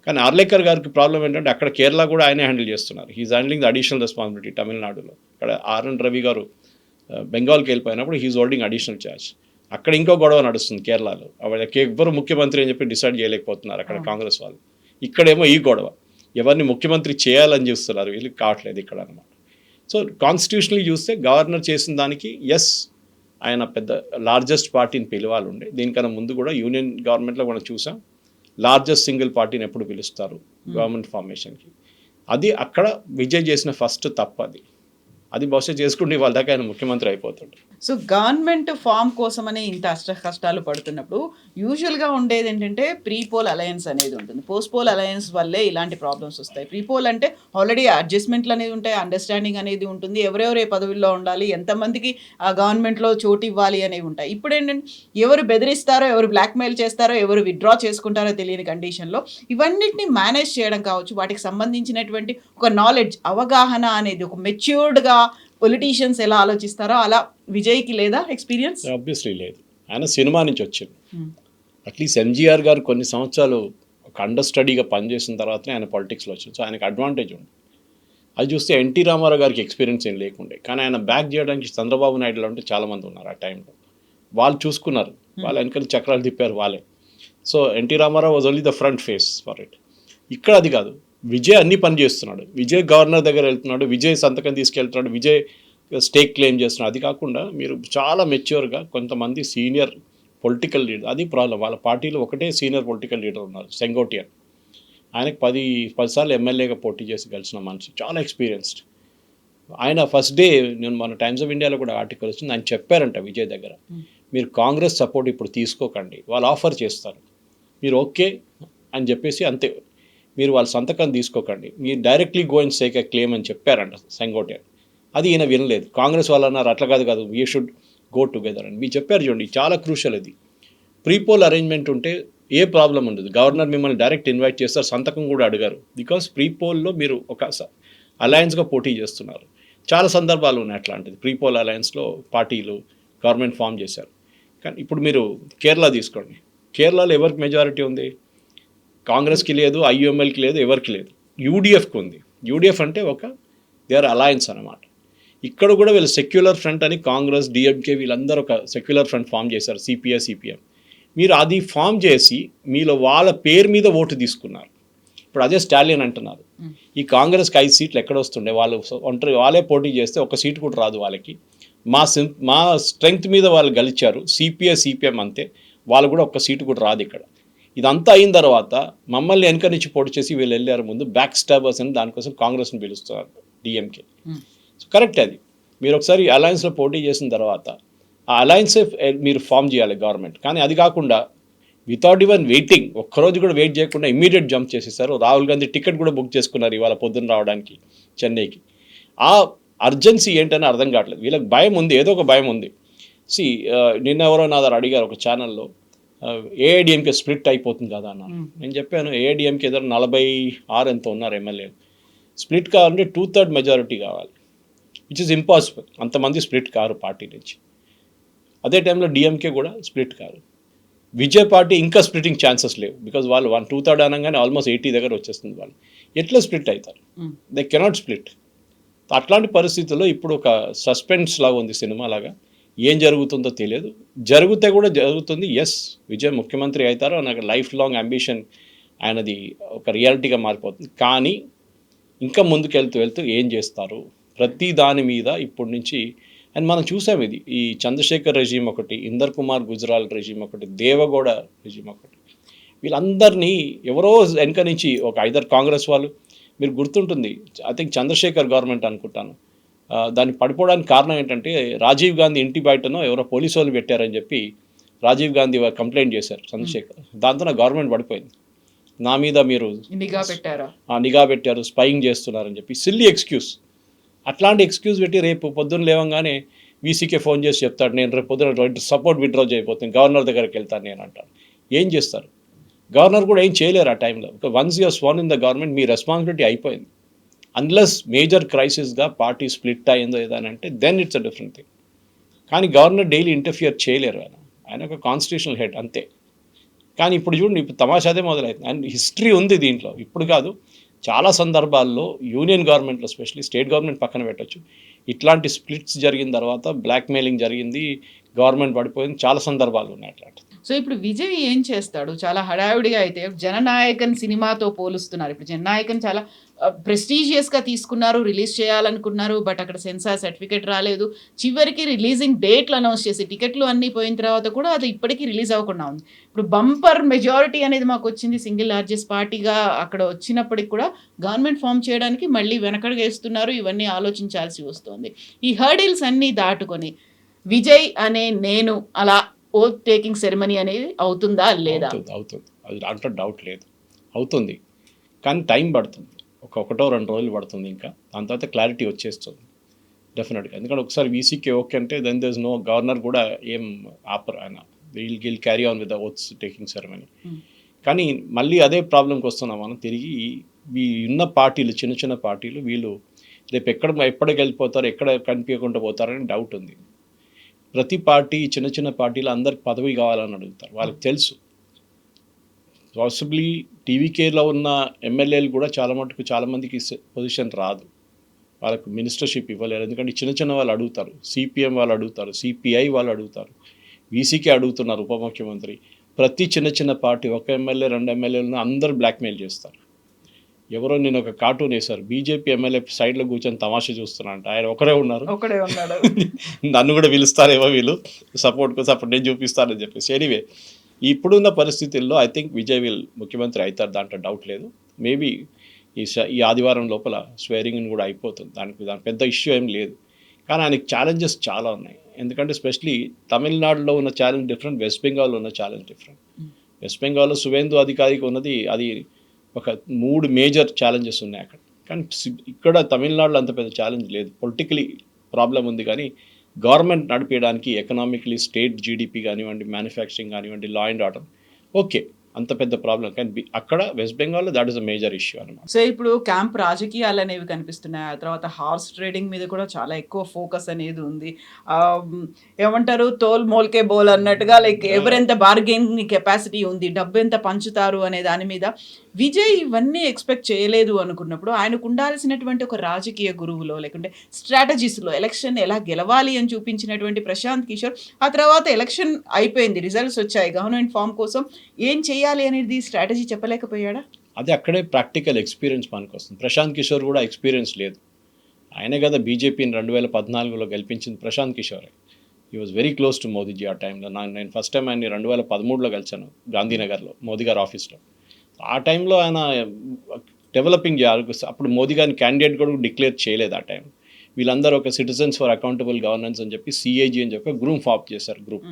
కానీ ఆర్లేకర్ గారికి ప్రాబ్లం ఏంటంటే అక్కడ కేరళ కూడా ఆయనే హ్యాండిల్ చేస్తున్నారు. He is handling the additional responsibility. తమిళనాడులో ఇక్కడ ఆర్ఎన్ రవి గారు బెంగాల్కి వెళ్ళిపోయినప్పుడు హీఈస్ హోల్డింగ్ అడిషనల్ ఛార్జ్. అక్కడ ఇంకో గొడవ నడుస్తుంది కేరళలో, ఎవ్వరు ముఖ్యమంత్రి అని చెప్పి డిసైడ్ చేయలేకపోతున్నారు అక్కడ కాంగ్రెస్ వాళ్ళు. ఇక్కడేమో ఈ గొడవ, ఎవరిని ముఖ్యమంత్రి చేయాలని చూస్తున్నారు, వీళ్ళకి కావట్లేదు ఇక్కడ అనమాట. సో కాన్స్టిట్యూషనల్లీ చూస్తే గవర్నర్ చేసిన దానికి ఎస్, ఆయన పెద్ద లార్జెస్ట్ పార్టీని పిలవాలి ఉండే. దీనికన్నా ముందు కూడా యూనియన్ గవర్నమెంట్లో కూడా చూసాం, లార్జెస్ట్ సింగిల్ పార్టీని ఎప్పుడు పిలుస్తారు గవర్నమెంట్ ఫార్మేషన్కి. అది అక్కడ విజయ్ చేసిన ఫస్ట్ తప్పు. అది బహుశా చేసుకుంటే వాళ్ళ దాకా ఆయన ముఖ్యమంత్రి అయిపోతాడు. సో గవర్నమెంట్ ఫామ్ కోసమని ఇంత కష్టాలు పడుతున్నప్పుడు యూజువల్గా ఉండేది ఏంటంటే ప్రీపోల్ అలయన్స్ అనేది ఉంటుంది. పోస్ట్ పోల్ అలయన్స్ వల్లే ఇలాంటి ప్రాబ్లమ్స్ వస్తాయి. ప్రీపోల్ అంటే ఆల్రెడీ అడ్జస్ట్మెంట్లు అనేది ఉంటాయి, అండర్స్టాండింగ్ అనేది ఉంటుంది, ఎవరెవరు ఏ పదవుల్లో ఉండాలి, ఎంతమందికి ఆ గవర్నమెంట్లో చోటు ఇవ్వాలి అనేవి ఉంటాయి. ఇప్పుడు ఏంటంటే ఎవరు బెదిరిస్తారో, ఎవరు బ్లాక్మెయిల్ చేస్తారో, ఎవరు విత్డ్రా చేసుకుంటారో తెలియని కండిషన్లో ఇవన్నిటిని మేనేజ్ చేయడం కావచ్చు, వాటికి సంబంధించినటువంటి ఒక నాలెడ్జ్, అవగాహన అనేది, ఒక మెచ్యూర్డ్గా పొలిటీషియన్స్ ఎలా ఆలోచిస్తారో అలా విజయ్కి లేదా ఎక్స్పీరియన్స్? ఆబ్వియస్లీ లేదు. ఆయన సినిమా నుంచి వచ్చింది. అట్లీస్ట్ ఎంజీఆర్ గారు కొన్ని సంవత్సరాలు ఒక అండర్ స్టడీగా పనిచేసిన తర్వాతనే ఆయన పాలిటిక్స్లో వచ్చింది. సో ఆయనకు అడ్వాంటేజ్ ఉంది. అది చూస్తే ఎన్టీ రామారావు గారికి ఎక్స్పీరియన్స్ ఏం లేకుండే, కానీ ఆయన బ్యాక్ చేయడానికి చంద్రబాబు నాయుడులో అంటే చాలామంది ఉన్నారు ఆ టైంలో. వాళ్ళు చూసుకున్నారు, వాళ్ళు వెనకాల చక్రాలు తిప్పారు వాళ్ళే. So NT Rama Rao was only the front face for it. ఇక్కడ అది కాదు, విజయ్ అన్ని పని చేస్తున్నాడు, విజయ్ గవర్నర్ దగ్గర వెళ్తున్నాడు, విజయ్ సంతకం తీసుకెళ్తున్నాడు, విజయ్ స్టేక్ క్లెయిమ్ చేస్తున్నాడు. అది కాకుండా మీరు చాలా మెచ్యూర్గా కొంతమంది సీనియర్ పొలిటికల్ లీడర్, అది ప్రాబ్లం, వాళ్ళ పార్టీలో ఒకటే సీనియర్ పొలిటికల్ లీడర్ ఉన్నారు, సెంగోటియన్. ఆయనకు 10 సార్లు ఎమ్మెల్యేగా పోటీ చేసి గెలిచిన మనిషి, చాలా ఎక్స్పీరియన్స్డ్. ఆయన ఫస్ట్ డే, నేను మన టైమ్స్ ఆఫ్ ఇండియాలో కూడా ఆర్టికల్ వచ్చింది, ఆయన చెప్పారంట విజయ్ దగ్గర, మీరు కాంగ్రెస్ సపోర్ట్ ఇప్పుడు తీసుకోకండి, వాళ్ళు ఆఫర్ చేస్తారు, మీరు ఓకే అని చెప్పేసి అంతే, మీరు వాళ్ళ సంతకం తీసుకోకండి, మీరు directly go and take a claim అని చెప్పారంట సెంగోటియన్. అది ఈయన వినలేదు. కాంగ్రెస్ వాళ్ళు అన్నారు అట్లా కాదు వీ షుడ్ గో టుగెదర్ అని మీరు చెప్పారు. చూడండి, చాలా క్రూషల్ ఇది. ప్రీపోల్ అరేంజ్మెంట్ ఉంటే ఏ ప్రాబ్లం ఉండదు. గవర్నర్ మిమ్మల్ని డైరెక్ట్ ఇన్వైట్ చేస్తారు, సంతకం కూడా అడిగారు, బికాస్ ప్రీపోల్లో మీరు ఒక అలయన్స్గా పోటీ చేస్తున్నారు. చాలా సందర్భాలు ఉన్నాయి అట్లాంటిది. ప్రీపోల్ అలయన్స్లో పార్టీలు గవర్నమెంట్ ఫామ్ చేశారు. కానీ ఇప్పుడు మీరు కేరళ తీసుకోండి, కేరళలో ఎవరికి మెజారిటీ ఉంది? కాంగ్రెస్కి లేదు, ఐయుఎంఎల్కి లేదు, ఎవరికి లేదు, యూడిఎఫ్కి ఉంది. యూడిఎఫ్ అంటే దే ఆర్ అలయన్స్ అనమాట. ఇక్కడ కూడా వీళ్ళు సెక్యులర్ ఫ్రంట్ అని కాంగ్రెస్, డిఎంకే వీళ్ళందరూ ఒక సెక్యులర్ ఫ్రంట్ ఫామ్ చేశారు, సిపిఎం. మీరు అది ఫామ్ చేసి మీలో వాళ్ళ పేరు మీద ఓటు తీసుకున్నారు. ఇప్పుడు అదే స్టాలిన్ అంటున్నారు, ఈ కాంగ్రెస్కి 5 సీట్లు ఎక్కడ వస్తుండే, వాళ్ళు ఒంటరి వాళ్ళే పోటీ చేస్తే 1 సీటు కూడా రాదు వాళ్ళకి, మా స్ట్రెంగ్త్ మీద వాళ్ళు గెలిచారు, సిపిఎం అంతే, వాళ్ళు కూడా 1 సీటు కూడా రాదు ఇక్కడ. ఇదంతా అయిన తర్వాత మమ్మల్ని వెనక నుంచి పోటీ చేసి వీళ్ళు వెళ్ళారు ముందు, బ్యాక్ స్టాబర్స్ అని దానికోసం కాంగ్రెస్ని పిలుస్తున్నారు డిఎంకే. సో కరెక్ట్, అది మీరు ఒకసారి అలయన్స్లో పోటీ చేసిన తర్వాత ఆ అలయన్సే మీరు ఫామ్ చేయాలి గవర్నమెంట్. కానీ అది కాకుండా వితౌట్ ఈవెన్ వెయిటింగ్, ఒక్కరోజు కూడా వెయిట్ చేయకుండా ఇమ్మీడియట్ జంప్ చేసేసారు. రాహుల్ గాంధీ టికెట్ కూడా బుక్ చేసుకున్నారు ఇవాళ పొద్దున్న రావడానికి చెన్నైకి. ఆ అర్జెన్సీ ఏంటని అర్థం కావట్లేదు. వీళ్ళకి భయం ఉంది, ఏదో ఒక భయం ఉంది. నిన్న ఎవరో నా దగ్గర అడిగారు ఒక ఛానల్లో, ఏఐడిఎంకే స్ప్లిట్ అయిపోతుంది కదా అన్నారు. నేను చెప్పాను, ఏఐడిఎంకే దగ్గర 46 ఎంతో ఉన్నారు ఎమ్మెల్యేలు. స్ప్లిట్ కావాలంటే 2/3 మెజారిటీ కావాలి, విచ్ ఇస్ ఇంపాసిబుల్. అంతమంది స్ప్లిట్ కారు పార్టీ నుంచి. అదే టైంలో డిఎంకే కూడా స్ప్లిట్ కారు. విజయ్ పార్టీ ఇంకా స్ప్లిటింగ్ ఛాన్సెస్ లేవు, బికాజ్ వాళ్ళు 2/3 అనగానే ఆల్మోస్ట్ 80 దగ్గర వచ్చేస్తుంది. వాళ్ళు ఎట్లా స్ప్లిట్ అవుతారు? They cannot split. అట్లాంటి పరిస్థితుల్లో ఇప్పుడు ఒక సస్పెన్స్ లాగా ఉంది సినిమా లాగా, ఏం జరుగుతుందో తెలియదు. జరిగితే కూడా జరుగుతుంది. ఎస్, విజయ్ ముఖ్యమంత్రి అవుతారో నాకు లైఫ్ లాంగ్ అంబిషన్, ఆయనది ఒక రియాలిటీగా మారిపోతుంది. కానీ ఇంకా ముందుకెళ్తూ ఏం చేస్తారు ప్రతి దాని మీద ఇప్పటి నుంచి. అండ్ మనం చూసాం ఇది, ఈ చంద్రశేఖర్ రెజీమ్ ఒకటి, ఇందర్ కుమార్ గుజరాల్ రెజీమ్ ఒకటి, దేవగౌడ రెజీమ్ ఒకటి, వీళ్ళందరినీ ఎవరో వెనక నుంచి ఒక ఐదర్ కాంగ్రెస్ వాళ్ళు మీరు గుర్తుంటుంది, ఐ థింక్ చంద్రశేఖర్ గవర్నమెంట్ అనుకుంటాను, దాన్ని పడిపోవడానికి కారణం ఏంటంటే రాజీవ్ గాంధీ ఇంటి బయటనో ఎవరో పోలీసు వాళ్ళు పెట్టారని చెప్పి రాజీవ్ గాంధీ కంప్లైంట్ చేశారు చంద్రశేఖర్. దాంతో నా గవర్నమెంట్ పడిపోయింది. నా మీద మీరు నిఘా పెట్టారు, స్పైయింగ్ చేస్తున్నారని చెప్పి సిల్లీ ఎక్స్క్యూజ్. అట్లాంటి ఎక్స్క్యూజ్ పెట్టి రేపు పొద్దున్న లేవగానే వీసీకే ఫోన్ చేసి చెప్తాడు, నేను రేపు పొద్దున సపోర్ట్ విత్డ్రా చేయబోతుంది, గవర్నర్ దగ్గరికి వెళ్తాను నేను అంటాను. ఏం చేస్తారు? గవర్నర్ కూడా ఏం చేయలేరు ఆ టైంలో. Once you're sworn in the government, మీ రెస్పాన్సిబిలిటీ అయిపోయింది. అన్లెస్ మేజర్ క్రైసిస్గా పార్టీ స్ప్లిట్ అయిందో ఏదని అంటే then it's a different thing. కానీ గవర్నర్ డైలీ ఇంటర్ఫియర్ చేయలేరు. ఆయన ఒక కాన్స్టిట్యూషనల్ హెడ్ అంతే. కానీ ఇప్పుడు చూడండి, ఇప్పుడు తమాషాదే మొదలైంది. అండ్ హిస్టరీ ఉంది దీంట్లో, ఇప్పుడు కాదు, చాలా సందర్భాల్లో యూనియన్ గవర్నమెంట్లో, ఎస్పెషల్లీ స్టేట్ గవర్నమెంట్ పక్కన పెట్టచ్చు, ఇట్లాంటి స్ప్లిట్స్ జరిగిన తర్వాత బ్లాక్మెయిలింగ్ జరిగింది, గవర్నమెంట్ పడిపోయింది, చాలా సందర్భాలు ఉన్నాయి అట్లాంటి. సో ఇప్పుడు విజయ్ ఏం చేస్తాడు? చాలా హడావిడిగా అయితే జననాయకన్ సినిమాతో పోలుస్తున్నారు. ఇప్పుడు జననాయకన్ చాలా ప్రెస్టీజియస్గా తీసుకున్నారు, రిలీజ్ చేయాలనుకున్నారు, బట్ అక్కడ సెన్సార్ సర్టిఫికేట్ రాలేదు. చివరికి రిలీజింగ్ డేట్లు అనౌన్స్ చేసి టికెట్లు అన్నీ పోయిన తర్వాత కూడా అది ఇప్పటికీ రిలీజ్ అవ్వకుండా ఉంది. ఇప్పుడు బంపర్ మెజారిటీ అనేది మాకు వచ్చింది, సింగిల్ లార్జెస్ట్ పార్టీగా అక్కడ వచ్చినప్పటికి కూడా గవర్నమెంట్ ఫామ్ చేయడానికి మళ్ళీ వెనకడుగేస్తున్నారు. ఇవన్నీ ఆలోచించాల్సి వస్తుంది. ఈ హర్డిల్స్ అన్నీ దాటుకొని విజయ్ అనే నేను అలా ఓత్ టేకింగ్ సెరమనీ అనేది అవుతుందా లేదా? అవుతుంది, అది దాంట్లో డౌట్ లేదు, అవుతుంది. కానీ టైం పడుతుంది, ఒకటో 2 రోజులు పడుతుంది. ఇంకా దాని తర్వాత క్లారిటీ వచ్చేస్తుంది డెఫినెట్గా. ఎందుకంటే ఒకసారి వీసీకే ఓకే అంటే then there is no, governor కూడా ఏం ఆపర్, ఆయన will carry on with the oath taking ceremony. కానీ మళ్ళీ అదే ప్రాబ్లంకి వస్తున్నాం మనం తిరిగి. ఈ ఉన్న పార్టీలు, చిన్న చిన్న పార్టీలు, వీళ్ళు రేపు ఎప్పటికి వెళ్ళిపోతారు, ఎక్కడ కనిపించకుండా పోతారని డౌట్ ఉంది. ప్రతి పార్టీ, చిన్న చిన్న పార్టీలు అందరికి పదవి కావాలని అడుగుతారు. వాళ్ళకి తెలుసు పాసిబ్లీ టీవీకేలో ఉన్న ఎమ్మెల్యేలు కూడా చాలామందికి పొజిషన్ రాదు, వాళ్ళకు మినిస్టర్షిప్ ఇవ్వలేరు. ఎందుకంటే చిన్న చిన్న వాళ్ళు అడుగుతారు, సిపిఎం వాళ్ళు అడుగుతారు, సిపిఐ వాళ్ళు అడుగుతారు, వీసీకే అడుగుతున్నారు ఉప ముఖ్యమంత్రి. ప్రతి చిన్న పార్టీ, 1 ఎమ్మెల్యే 2 ఎమ్మెల్యేలను అందరూ బ్లాక్మెయిల్ చేస్తారు. ఎవరో నేను ఒక కార్టూన్ వేశారు, బీజేపీ ఎమ్మెల్యే సైడ్లో కూర్చొని తమాషా చూస్తున్నా అంటే ఆయన ఒకడే ఉన్నాడు, నన్ను కూడా పిలుస్తారేమో వీళ్ళు సపోర్ట్ కోసం, అప్పుడు నేను చూపిస్తానని చెప్పేసి. ఎనీవే, ఇప్పుడున్న పరిస్థితుల్లో ఐ థింక్ విజయ్ ముఖ్యమంత్రి అవుతారు, దాంట్లో డౌట్ లేదు. మేబీ ఈ ఆదివారం లోపల స్వేరింగ్ కూడా అయిపోతుంది, దాని పెద్ద ఇష్యూ ఏం లేదు. కానీ ఆయనకి ఛాలెంజెస్ చాలా ఉన్నాయి. ఎందుకంటే ఎస్పెషలీ తమిళనాడులో ఉన్న ఛాలెంజ్ డిఫరెంట్, వెస్ట్ బెంగాల్లో ఉన్న ఛాలెంజ్ డిఫరెంట్. వెస్ట్ బెంగాల్లో సువేందు అధికారికి ఉన్నది, అది ఒక 3 మేజర్ ఛాలెంజెస్ ఉన్నాయి అక్కడ. కానీ ఇక్కడ తమిళనాడులో అంత పెద్ద ఛాలెంజ్ లేదు. పొలిటికలీ ప్రాబ్లం ఉంది, కానీ గవర్నమెంట్ నడిపేయడానికి ఎకనామికలీ స్టేట్ జీడిపి కానివ్వండి, మ్యానుఫ్యాక్చరింగ్ కానివ్వండి, లా అండ్ ఆర్డర్ ఓకే, అంత పెద్ద ప్రాబ్లం. కానీ అక్కడ వెస్ట్ బెంగాల్లో that is a major issue అనమాట. సో ఇప్పుడు క్యాంప్ రాజకీయాలు అనేవి కనిపిస్తున్నాయి. ఆ తర్వాత హార్స్ ట్రేడింగ్ మీద కూడా చాలా ఎక్కువ ఫోకస్ అనేది ఉంది. ఏమంటారు, తోల్ మోల్కే బోల్ అన్నట్టుగా, లైక్ ఎవరెంత బార్గెనింగ్ కెపాసిటీ ఉంది, డబ్బు ఎంత పంచుతారు అనే దాని మీద విజయ్ ఇవన్నీ ఎక్స్పెక్ట్ చేయలేదు అనుకున్నప్పుడు ఆయనకు ఉండాల్సినటువంటి ఒక రాజకీయ గురువులో, లేకుంటే స్ట్రాటజీస్లో ఎలక్షన్ ఎలా గెలవాలి అని చూపించినటువంటి ప్రశాంత్ కిషోర్, ఆ తర్వాత ఎలక్షన్ అయిపోయింది, రిజల్ట్స్ వచ్చాయి, గవర్నమెంట్ ఫామ్ కోసం ఏం చేయాలి అనేది స్ట్రాటజీ చెప్పలేకపోయాడా? అది అక్కడే ప్రాక్టికల్ ఎక్స్పీరియన్స్ మనకు వస్తుంది. ప్రశాంత్ కిషోర్ కూడా ఎక్స్పీరియన్స్ లేదు. ఆయనే కదా బీజేపీని 2014లో గెలిపించింది ప్రశాంత్ కిషోరే. He was very close to Modiji ఆ టైంలో. నేను ఫస్ట్ టైం ఆయన్ని 2013లో కలిసాను గాంధీనగర్లో, మోదీ గారి ఆఫీస్లో. ఆ టైంలో ఆయన డెవలపింగ్ చేయాలి. అప్పుడు మోదీ గారిని క్యాండిడేట్ కూడా డిక్లేర్ చేయలేదు ఆ టైం. వీళ్ళందరూ ఒక సిటిజన్స్ ఫర్ అకౌంటబుల్ గవర్నెన్స్ అని చెప్పి సిఏజీ అని చెప్పి గ్రూప్ ఫామ్ చేశారు. గ్రూప్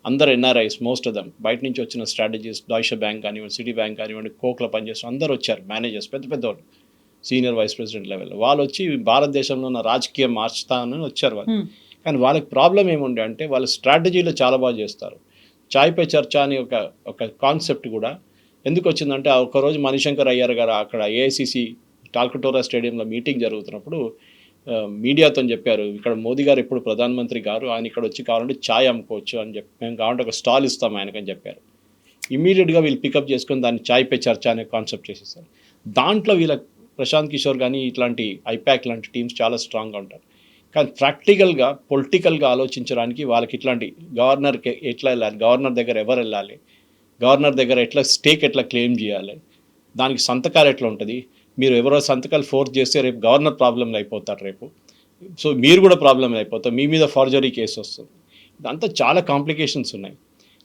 అందరు ఎన్ఆర్ఐస్, మోస్ట్ ఆఫ్ దమ్, బయట నుంచి వచ్చిన స్ట్రాటజిస్ట్, డాయిష్ బ్యాంక్ కానివ్వండి, సిటీ బ్యాంక్ కానివ్వండి, కోక్లో పనిచేస్తారు, అందరూ వచ్చారు. మేనేజర్స్, పెద్ద వాళ్ళు, సీనియర్ వైస్ ప్రెసిడెంట్ లెవెల్ వాళ్ళు వచ్చి భారతదేశంలో ఉన్న రాజకీయం మార్చుతానని వచ్చారు వాళ్ళు. కానీ వాళ్ళకి ప్రాబ్లం ఏముండే అంటే వాళ్ళ స్ట్రాటజీలో చాలా బాగా చేస్తారు. చాయ్ పే చర్చ అని ఒక కాన్సెప్ట్ కూడా ఎందుకు వచ్చిందంటే, ఒకరోజు మణిశంకర్ అయ్యర్ గారు అక్కడ ఏఐసిసి టాల్కటోరా స్టేడియంలో మీటింగ్ జరుగుతున్నప్పుడు మీడియాతో చెప్పారు, ఇక్కడ మోదీ గారు ఎప్పుడు ప్రధానమంత్రి గారు, ఆయన ఇక్కడ వచ్చి కావాలంటే ఛాయ్ అమ్ముకోవచ్చు అని చెప్పి, మేము కావాలంటే ఒక స్టాల్ ఇస్తాం ఆయనకని చెప్పారు. ఇమీడియట్గా వీళ్ళు పికప్ చేసుకొని దాన్ని చాయ్ పే చర్చ అనే కాన్సెప్ట్ చేసేసారు. దాంట్లో వీళ్ళ ప్రశాంత్ కిషోర్ కానీ ఇట్లాంటి ఐపాక్ లాంటి టీమ్స్ చాలా స్ట్రాంగ్గా ఉంటారు. కానీ ప్రాక్టికల్గా పొలిటికల్గా ఆలోచించడానికి వాళ్ళకి ఇట్లాంటి గవర్నర్కి ఎట్లా వెళ్ళాలి, గవర్నర్ దగ్గర ఎవరు వెళ్ళాలి, గవర్నర్ దగ్గర స్టేక్ ఎట్లా క్లెయిమ్ చేయాలి, దానికి సంతకాలు ఎట్లా ఉంటుంది, మీరు ఎవరో సంతకాలు ఫోర్స్ చేస్తే రేపు గవర్నర్ ప్రాబ్లంలో అయిపోతారు రేపు, సో మీరు కూడా ప్రాబ్లంలో అయిపోతారు, మీ మీద ఫార్జరీ కేసు వస్తుంది. ఇదంతా చాలా కాంప్లికేషన్స్ ఉన్నాయి.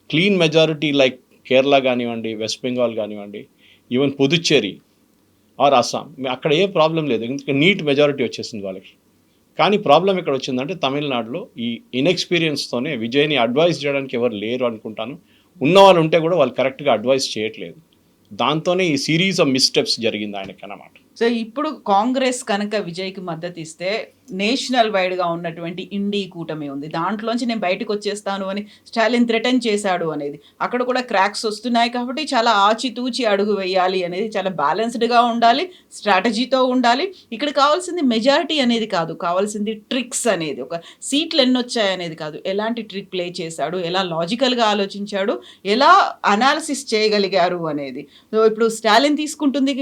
క్లీన్ మెజారిటీ లైక్ కేరళ కానివ్వండి, వెస్ట్ బెంగాల్ కానివ్వండి, ఈవెన్ పుదుచ్చేరి, ఆర్ అస్సాం, అక్కడ ఏ ప్రాబ్లం లేదు, ఎందుకంటే నీట్ మెజారిటీ వచ్చేసింది వాళ్ళకి. కానీ ప్రాబ్లం ఎక్కడ వచ్చిందంటే తమిళనాడులో ఈ ఇన్ఎక్స్పీరియన్స్తోనే విజయ్ని అడ్వైస్ చేయడానికి ఎవరు లేరు అనుకుంటాను. ఉన్నవాళ్ళు ఉంటే కూడా వాళ్ళు కరెక్ట్గా అడ్వైస్ చేయట్లేదు. దాంతోనే ఈ సిరీస్ ఆఫ్ మిస్టెప్స్ జరిగింది ఆయనకి అన్నమాట. సో ఇప్పుడు కాంగ్రెస్ కనుక విజయ్కి మద్దతు ఇస్తే నేషనల్ వైడ్గా ఉన్నటువంటి ఇండీ కూటమి ఉంది, దాంట్లోంచి నేను బయటకు వచ్చేస్తాను అని స్టాలిన్ థ్రెటన్ చేశాడు అనేది, అక్కడ కూడా క్రాక్స్ వస్తున్నాయి. కాబట్టి చాలా ఆచితూచి అడుగు వేయాలి అనేది, చాలా బ్యాలెన్స్డ్గా ఉండాలి, స్ట్రాటజీతో ఉండాలి. ఇక్కడ కావాల్సింది మెజారిటీ అనేది కాదు, కావాల్సింది ట్రిక్స్ అనేది, ఒక సీట్లు ఎన్ని వచ్చాయి అనేది కాదు, ఎలాంటి ట్రిక్ ప్లే చేశాడు, ఎలా లాజికల్గా ఆలోచించాడు, ఎలా అనాలిసిస్ చేయగలిగారు అనేది. సో ఇప్పుడు స్టాలిన్ తీసుకుంటుంది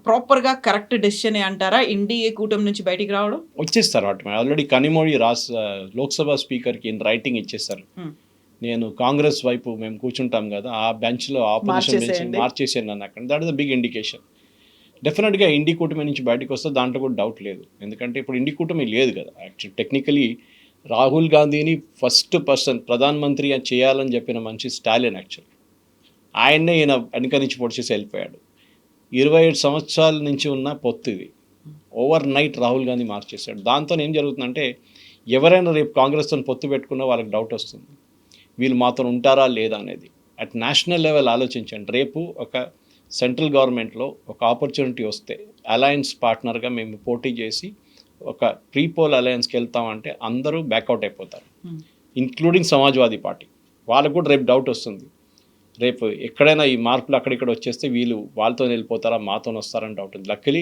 ప్రాపర్గా కరెక్ట్ డెసిషన్ అంటారా ఎన్డీఏ కూటమి నుంచి బయటికి రావడం? వచ్చేస్తారు వాటి ఆల్రెడీ కనిమొళి లోక్సభ స్పీకర్కి రైటింగ్ ఇచ్చేస్తారు. నేను కాంగ్రెస్ వైపు మేము కూర్చుంటాం కదా, ఆ బెంచ్లో ఆపోజిషన్ బెంచ్ మార్చేసాను నన్ను అక్కడ. That is the big indication. డెఫినెట్గా ఇండి కూటమి నుంచి బయటకు వస్తే దాంట్లో కూడా డౌట్ లేదు. ఎందుకంటే ఇప్పుడు ఇండి కూటమి లేదు కదా. యాక్చువల్ టెక్నికలీ రాహుల్ గాంధీని ఫస్ట్ పర్సన్ ప్రధానమంత్రి చేయాలని చెప్పిన మనిషి స్టాలిన్. యాక్చువల్ ఆయన్నే ఈయన వెనక నుంచి పొడిచేసి వెళ్ళిపోయాడు. 27 సంవత్సరాల నుంచి ఉన్న పొత్తు ఇది ఓవర్ నైట్ రాహుల్ గాంధీ మార్చేశాడు. దాంతో ఏం జరుగుతుందంటే ఎవరైనా రేపు కాంగ్రెస్తో పొత్తు పెట్టుకున్నా వాళ్ళకి డౌట్ వస్తుంది, వీళ్ళు మాతో ఉంటారా లేదా అనేది. అట్ నేషనల్ లెవెల్ ఆలోచించండి. రేపు ఒక సెంట్రల్ గవర్నమెంట్లో ఒక ఆపర్చునిటీ వస్తే అలయన్స్ పార్ట్నర్గా మేము పోటీ చేసి ఒక ప్రీపోల్ అలయన్స్కి వెళ్తామంటే అందరూ బ్యాక్అవుట్ అయిపోతారు, ఇంక్లూడింగ్ సమాజ్వాదీ పార్టీ. వాళ్ళకు కూడా రేపు డౌట్ వస్తుంది, రేపు ఎక్కడైనా ఈ మార్పులు అక్కడిక్కడ వచ్చేస్తే వీళ్ళు వాళ్ళతో వెళ్ళిపోతారా మాతో వస్తారని డౌట్ ఉంది. లక్కలీ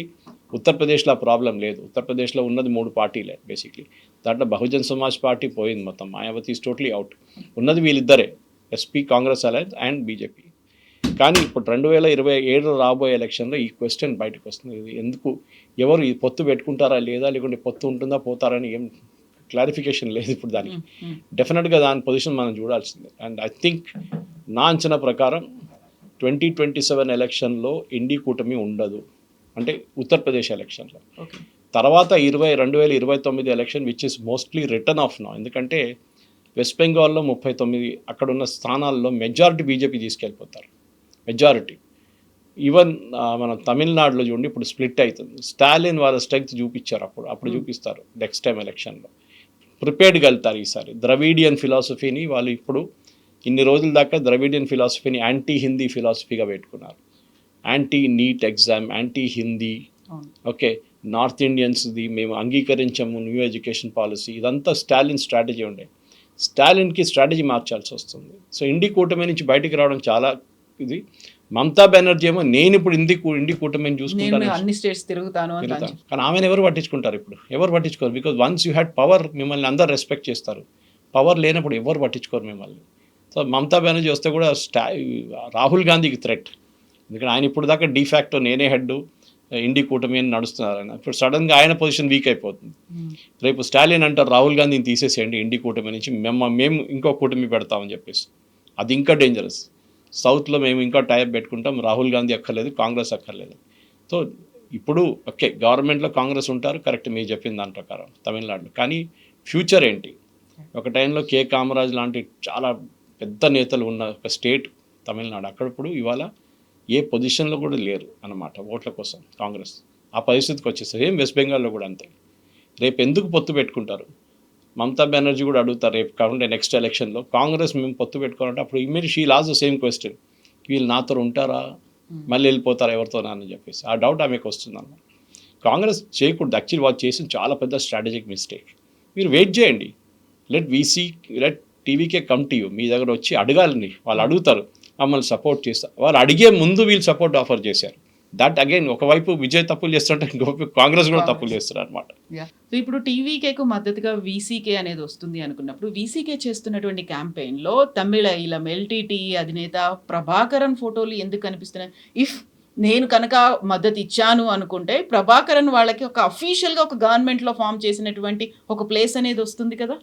ఉత్తరప్రదేశ్లో ఆ ప్రాబ్లం లేదు. ఉత్తరప్రదేశ్లో ఉన్నది 3 పార్టీలే బేసిక్లీ. దాంట్లో బహుజన్ సమాజ్ పార్టీ పోయింది మొత్తం, మాయావతి ఈస్ టోటలీ అవుట్. ఉన్నది వీళ్ళిద్దరే, SP Congress alliance and BJP. కానీ ఇప్పుడు 2027 రాబోయే ఎలక్షన్లో ఈ క్వశ్చన్ బయటకు వస్తుంది, ఇది ఎందుకు ఎవరు ఈ పొత్తు పెట్టుకుంటారా లేదా, లేకుంటే పొత్తు ఉంటుందా పోతారని ఏం క్లారిఫికేషన్ లేదు ఇప్పుడు దానికి. డెఫినెట్గా దాని పొజిషన్ మనం చూడాల్సిందే. అండ్ ఐ థింక్ నా అంచనా ప్రకారం 2027 ఎలక్షన్లో ఇండి కూటమి ఉండదు, అంటే ఉత్తరప్రదేశ్ ఎలక్షన్లో. తర్వాత 2029 election which is mostly return of now. ఎందుకంటే వెస్ట్ బెంగాల్లో 39 అక్కడ ఉన్న స్థానాల్లో మెజారిటీ బీజేపీ తీసుకెళ్ళిపోతారు, మెజారిటీ. ఈవెన్ మన తమిళనాడులో చూడండి ఇప్పుడు స్ప్లిట్ అవుతుంది. స్టాలిన్ వాళ్ళ స్ట్రెంగ్త్ చూపించారు, అప్పుడు చూపిస్తారు నెక్స్ట్ టైం ఎలక్షన్లో. ప్రిపేర్డ్గా వెళ్తారు ఈసారి. ద్రవిడియన్ ఫిలాసఫీని వాళ్ళు ఇప్పుడు ఇన్ని రోజుల దాకా ద్రవిడియన్ ఫిలాసఫీని యాంటీ హిందీ ఫిలాసఫీగా పెట్టుకున్నారు. Anti NEET exam, anti Hindi, okay, north ఇండియన్స్ది మేము అంగీకరించాము, న్యూ ఎడ్యుకేషన్ పాలసీ, ఇదంతా స్టాలిన్ స్ట్రాటజీ ఉండే. స్టాలిన్కి స్ట్రాటజీ మార్చాల్సి వస్తుంది. సో ఇండి కూటమి నుంచి బయటికి రావడం చాలా ఇది. మమతా బెనర్జీ ఏమో నేను ఇప్పుడు ఇండి కూటమిని చూసుకుంటాను, అన్ని స్టేట్స్ తిరుగుతాను. కానీ ఆమెను ఎవరు పట్టించుకుంటారు? ఇప్పుడు ఎవరు పట్టించుకోరు. Because once you had power మిమ్మల్ని అందరు రెస్పెక్ట్ చేస్తారు, పవర్ లేనప్పుడు ఎవరు పట్టించుకోరు మిమ్మల్ని. సో మమతా బెనర్జీ వస్తే కూడా రాహుల్ గాంధీకి థ్రెట్. ఎందుకంటే ఆయన ఇప్పుడు దాకా డిఫాక్టో నేనే హెడ్ ఇండి కూటమి అని నడుస్తున్నారు ఆయన. ఇప్పుడు సడన్గా ఆయన పొజిషన్ వీక్ అయిపోతుంది. రేపు స్టాలిన్ అంటారు రాహుల్ గాంధీని తీసేసేయండి ఇండి కూటమి నుంచి, మేము ఇంకో కూటమి పెడతామని చెప్పేసి. అది ఇంకా డేంజరస్. సౌత్లో మేము ఇంకా టైప్ పెట్టుకుంటాం, రాహుల్ గాంధీ అక్కర్లేదు, కాంగ్రెస్ అక్కర్లేదు. సో ఇప్పుడు ఓకే గవర్నమెంట్లో కాంగ్రెస్ ఉంటారు, కరెక్ట్ మీరు చెప్పిన దాని ప్రకారం తమిళనాడులో. కానీ ఫ్యూచర్ ఏంటి? ఒక టైంలో కే కామరాజ్ లాంటి చాలా పెద్ద నేతలు ఉన్న ఒక స్టేట్ తమిళనాడు, అక్కడ ఇప్పుడు ఇవాళ ఏ పొజిషన్లో కూడా లేరు అన్నమాట ఓట్ల కోసం కాంగ్రెస్. ఆ పరిస్థితికి వచ్చేస్తారు. ఏం వెస్ట్ బెంగాల్లో కూడా అంతే. రేపు ఎందుకు పొత్తు పెట్టుకుంటారు? మమతా బెనర్జీ కూడా అడుగుతారు రేపు కాకుండా నెక్స్ట్ ఎలక్షన్లో, కాంగ్రెస్ మేము పొత్తు పెట్టుకోవాలంటే అప్పుడు ఇమ్మీడియట్ షీ లాస్ ద సేమ్ క్వశ్చన్, వీళ్ళు నాతో ఉంటారా మళ్ళీ వెళ్ళిపోతారా ఎవరితోనా అని చెప్పేసి ఆ డౌట్ ఆమెకు వస్తుంది అన్నమాట. కాంగ్రెస్ చేయకూడదు. యాక్చువల్లీ వాళ్ళు చేసిన చాలా పెద్ద స్ట్రాటజిక్ మిస్టేక్. మీరు వెయిట్ చేయండి, let TVK come to you, మీ దగ్గర వచ్చి అడగాలని. వాళ్ళు అడుగుతారు, మమ్మల్ని సపోర్ట్ చేస్తారు. వాళ్ళు అడిగే ముందు వీళ్ళు సపోర్ట్ ఆఫర్ చేశారు. దట్ అగైన్ ఒకవైపు విజయ్ తప్పులు చేస్తుంటే ఇంకోవైపు కాంగ్రెస్ కూడా తప్పులు చేస్తారు అనమాట. సో ఇప్పుడు టీవీకేకు మద్దతుగా వీసీకే అనేది వస్తుంది అనుకున్నప్పుడు, వీసీకే చేస్తున్నటువంటి క్యాంపెయిన్లో తమిళ ఈలం ఎల్టీటీ అధినేత ప్రభాకరన్ ఫోటోలు ఎందుకు కనిపిస్తున్నాయి? ఇఫ్ నేను కనుక మద్దతు ఇచ్చాను అనుకుంటే ప్రభాకరన్ వాళ్ళకి ఒక అఫీషియల్గా ఒక గవర్నమెంట్లో ఫామ్ చేసినటువంటి ఒక ప్లేస్ అనేది వస్తుంది కదా.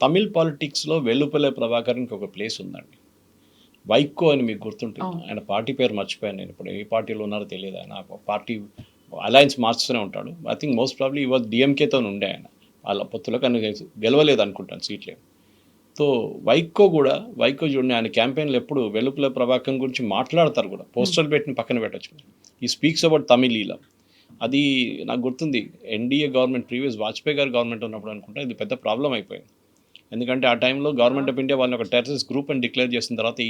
తమిళ్ పాలిటిక్స్లో వెల్లుపల్లె ప్రభాకరన్కి ఒక ప్లేస్ ఉందండి. వైకో అని మీకు గుర్తుంటుంది, ఆయన పార్టీ పేరు మర్చిపోయాను నేను, ఇప్పుడు ఏ పార్టీలో ఉన్నారో తెలియదు. ఆయన పార్టీ అలయన్స్ మార్చుతూనే ఉంటాడు. ఐ థింక్ మోస్ట్ ప్రాబ్లీ ఈ వాజ్ డిఎంకేతో ఉండే ఆయన వాళ్ళ పొత్తులో, కానీ గెలవలేదు అనుకుంటాను సీట్లే. సో వైకో చూడండి, ఆయన క్యాంపెయిన్లో ఎప్పుడు వెల్లుపల్లె ప్రభాకరన్ గురించి మాట్లాడతారు కూడా, పోస్టర్లు పెట్టిన పక్కన పెట్టచ్చు. ఈ స్పీక్స్ అబౌట్ తమిళ్ ఈలం. అది నాకు గుర్తుంది ఎన్డీఏ గవర్నమెంట్ ప్రీవియస్ వాజ్పేయి గారి గవర్నమెంట్ ఉన్నప్పుడు అనుకుంటా ఇది పెద్ద ప్రాబ్లం అయిపోయింది. ఎందుకంటే ఆ టైంలో గవర్నమెంట్ ఆఫ్ ఇండియా వాళ్ళని ఒక టెర్రరిస్ట్ గ్రూప్ అని డిక్లేర్ చేసిన తర్వాత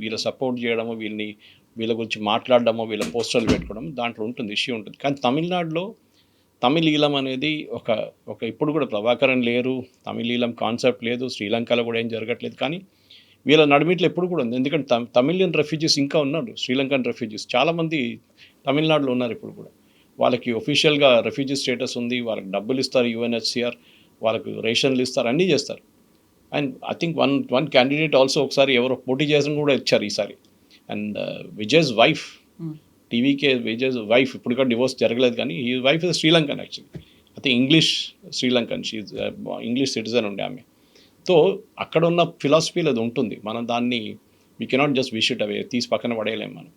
వీళ్ళ సపోర్ట్ చేయడము, వీళ్ళ గురించి మాట్లాడడము, వీళ్ళ పోస్టర్లు పెట్టుకోవడం దాంట్లో ఉంటుంది, ఇష్యూ ఉంటుంది. కానీ తమిళనాడులో తమిళీలం అనేది ఒక ఇప్పుడు కూడా ప్రభాకరన్ లేరు, తమిళీలం కాన్సెప్ట్ లేదు, శ్రీలంకలో కూడా ఏం జరగట్లేదు. కానీ వీళ్ళ నడిమిట్లో ఎప్పుడు కూడా ఉంది. ఎందుకంటే తమిళియన్ రెఫ్యూజీస్ ఇంకా ఉన్నారు, శ్రీలంకన్ రెఫ్యూజీస్ చాలామంది తమిళనాడులో ఉన్నారు ఇప్పుడు కూడా. వాళ్ళకి ఒఫీషియల్గా రెఫ్యూజీ స్టేటస్ ఉంది, వాళ్ళకి డబ్బులు ఇస్తారు యుఎన్హెచ్సిఆర్, వాళ్ళకు రేషన్లు ఇస్తారు, అన్నీ చేస్తారు. And I think one candidate also ఒకసారి ఎవరో పోటీ చేసిన కూడా ఇచ్చారు ఈసారి. And Vijay's wife, TVK Vijay's wife ఇప్పుడు కూడా డివోర్స్ జరగలేదు, కానీ ఈ wife is Sri Lankan actually. I think English Sri Lankan, she's English citizen ఉండే ఆమె. సో అక్కడ ఉన్న ఫిలాసఫీలో అది ఉంటుంది. మనం దాన్ని we cannot just wish it away, తీసి పక్కన పడేయలేము మనం.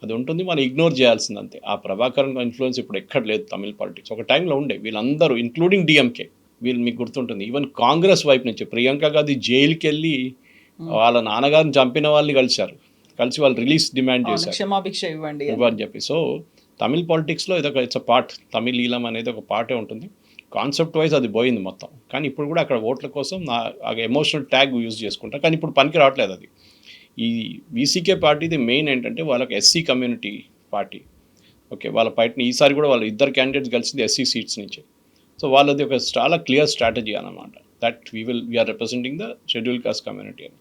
అది ఉంటుంది, మనం ఇగ్నోర్ చేయాల్సింది అంతే. ఆ ప్రభాకరన్ ఇన్ఫ్లుయెన్స్ ఇప్పుడు ఎక్కడ లేదు తమిళ పాలిటిక్స్. ఒక టైంలో ఉండే వీళ్ళందరూ ఇంక్లూడింగ్ డిఎంకే, వీళ్ళు మీకు గుర్తుంటుంది ఈవెన్ కాంగ్రెస్ వైపు నుంచి ప్రియాంక గాంధీ జైలుకి వెళ్ళి వాళ్ళ నాన్నగారిని చంపిన వాళ్ళని కలిసి వాళ్ళు రిలీజ్ డిమాండ్ చేశారు, క్షమాభిక్ష ఇవ్వండి అని చెప్పి. సో తమిళ పాలిటిక్స్లో ఇట్స్ అ పార్ట్, తమిళీలం అనేది ఒక పార్టే ఉంటుంది. కాన్సెప్ట్ వైజ్ అది పోయింది మొత్తం. కానీ ఇప్పుడు కూడా అక్కడ ఓట్ల కోసం ఎమోషనల్ ట్యాగ్ యూజ్ చేసుకుంటారు, కానీ ఇప్పుడు పనికి రావట్లేదు అది. ఈ వీసీకే పార్టీది మెయిన్ ఏంటంటే వాళ్ళకి ఎస్సీ కమ్యూనిటీ పార్టీ. ఓకే, వాళ్ళ పార్టీని ఈసారి కూడా వాళ్ళు ఇద్దరు క్యాండిడేట్స్ కలిసింది ఎస్సీ సీట్స్ నుంచి. సో వాళ్ళది ఒక చాలా క్లియర్ స్ట్రాటజీ అన్నమాట, that we're representing the schedule caste community అని.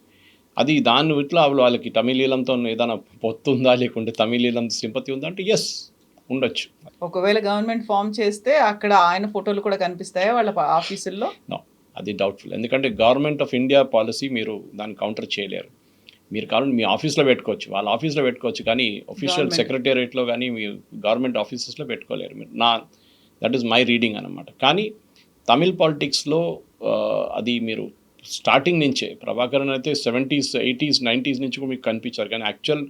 అది దాని ఇట్లా వాళ్ళకి తమిళీలంతో ఏదైనా పొత్తుందా, లేకుంటే తమిళీలం సింపతి ఉందా అంటే ఎస్ ఉండొచ్చు. ఒకవేళ గవర్నమెంట్ ఫామ్ చేస్తే అక్కడ ఆయన ఫోటోలు కూడా కనిపిస్తాయా వాళ్ళ ఆఫీసుల్లో? నో, అది డౌట్ఫుల్. ఎందుకంటే గవర్నమెంట్ ఆఫ్ ఇండియా పాలసీ మీరు దాన్ని కౌంటర్ చేయలేరు. మీరు కావాలంటే మీ ఆఫీస్లో పెట్టుకోవచ్చు, వాళ్ళ ఆఫీస్లో పెట్టుకోవచ్చు, కానీ ఒఫీషియల్ సెక్రటేరియట్లో కానీ మీ గవర్నమెంట్ ఆఫీసెస్లో పెట్టుకోలేరు మీరు. దట్ ఈస్ మై రీడింగ్ అనమాట. కానీ తమిళ్ పాలిటిక్స్లో అది మీరు స్టార్టింగ్ నుంచే ప్రభాకరన్ అయితే 70s, 80s, 90s నుంచి కూడా మీకు కనిపించారు. కానీ యాక్చువల్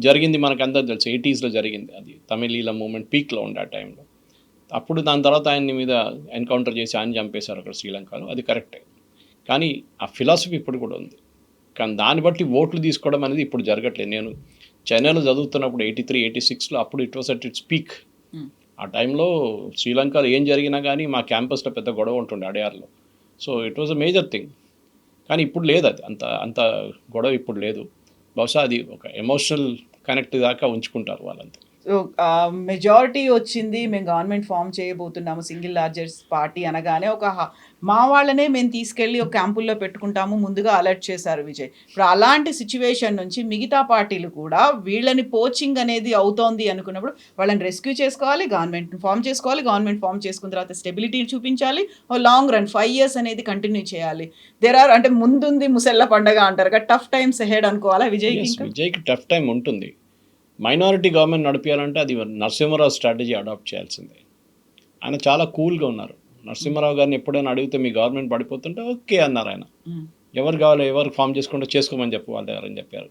జరిగింది మనకంతా తెలుసు, 80sలో జరిగింది. అది తమిళీల మూమెంట్ పీక్లో ఉండే ఆ టైంలో. అప్పుడు దాని తర్వాత ఆయన్ని మీద ఎన్కౌంటర్ చేసి ఆయన చంపేశారు అక్కడ శ్రీలంకలో, అది కరెక్టే. కానీ ఆ ఫిలాసఫీ ఇప్పుడు కూడా ఉంది. కానీ దాన్ని బట్టి ఓట్లు తీసుకోవడం అనేది ఇప్పుడు జరగట్లేదు. నేను చెన్నైలో చదువుతున్నప్పుడు 83, 86లో అప్పుడు it was at its peak. ఆ టైంలో శ్రీలంకలో ఏం జరిగినా కానీ మా క్యాంపస్లో పెద్ద గొడవ ఉంటుండే అడయార్లో. So it was a major thing. కానీ ఇప్పుడు లేదు, అది అంత గొడవ ఇప్పుడు లేదు. బహుశా అది ఒక ఎమోషనల్ కనెక్ట్ దాకా ఉంచుకుంటారు వాళ్ళంతా. సో మెజారిటీ వచ్చింది, మేము గవర్నమెంట్ ఫామ్ చేయబోతున్నాము సింగిల్ లార్జెస్ట్ పార్టీ అనగానే మా వాళ్ళనే మేము తీసుకెళ్ళి ఒక క్యాంపుల్లో పెట్టుకుంటాము ముందుగా అలర్ట్ చేశారు విజయ్. ఇప్పుడు అలాంటి సిచ్యువేషన్ నుంచి మిగతా పార్టీలు కూడా వీళ్ళని పోచింగ్ అనేది అవుతోంది అనుకున్నప్పుడు వాళ్ళని రెస్క్యూ చేసుకోవాలి, గవర్నమెంట్ ఫామ్ చేసుకోవాలి, గవర్నమెంట్ ఫామ్ చేసుకున్న తర్వాత స్టెబిలిటీ చూపించాలి, లాంగ్ రన్ 5 years అనేది కంటిన్యూ చేయాలి. అంటే ముందుంది ముసెల్ల పండగ అంటారు కదా, టఫ్ టైమ్స్ అహెడ్ అనుకోవాలా విజయ్కి టఫ్ టైం ఉంటుంది. మైనారిటీ గవర్నమెంట్ నడిపించాలంటే అది నరసింహారావు స్ట్రాటజీ అడాప్ట్ చేయాల్సిందే. ఆయన చాలా కూల్గా ఉన్నారు. నరసింహారావు గారిని ఎప్పుడైనా అడిగితే మీ గవర్నమెంట్ పడిపోతుంటే ఓకే అన్నారు ఆయన. ఎవరు కావాలి, ఎవరు ఫామ్ చేసుకుంటే చేసుకోమని చెప్పు వాళ్ళ దగ్గర అని చెప్పారు.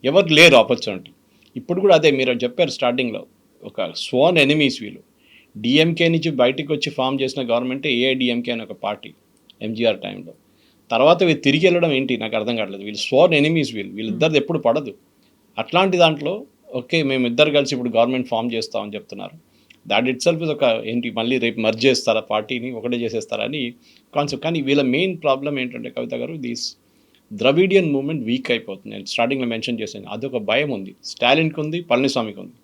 ఎవరు లేరు ఆపర్చునిటీ. ఇప్పుడు కూడా అదే మీరు చెప్పారు స్టార్టింగ్లో, ఒక స్వాన్ ఎనిమీస్ వీళ్ళు. డిఎంకే నుంచి బయటకు వచ్చి ఫామ్ చేసిన గవర్నమెంటే ఏఐడిఎంకే అని ఒక పార్టీ ఎంజీఆర్ టైంలో. తర్వాత వీళ్ళు తిరిగి వెళ్ళడం ఏంటి నాకు అర్థం కావట్లేదు. వీళ్ళు స్వాన్ ఎనిమీస్, వీళ్ళిద్దరిది ఎప్పుడు పడదు. అట్లాంటి దాంట్లో ఓకే మేము ఇద్దరు కలిసి ఇప్పుడు గవర్నమెంట్ ఫామ్ చేస్తామని చెప్తున్నారు. దాట్ ఇట్ సెల్ఫ్ ఇస్ ఒక ఏంటి మళ్ళీ రేపు మర్జ్ చేస్తారా పార్టీని, ఒకటే చేసేస్తారని కాన్సెప్ట్. కానీ వీళ్ళ మెయిన్ ప్రాబ్లం ఏంటంటే కవిత గారు, దిస్ ద్రవిడియన్ మూవ్మెంట్ వీక్ అయిపోతుంది. నేను స్టార్టింగ్లో మెన్షన్ చేశాను, అదొక భయం ఉంది. స్టాలిన్కి ఉంది, పళనిస్వామికి ఉంది.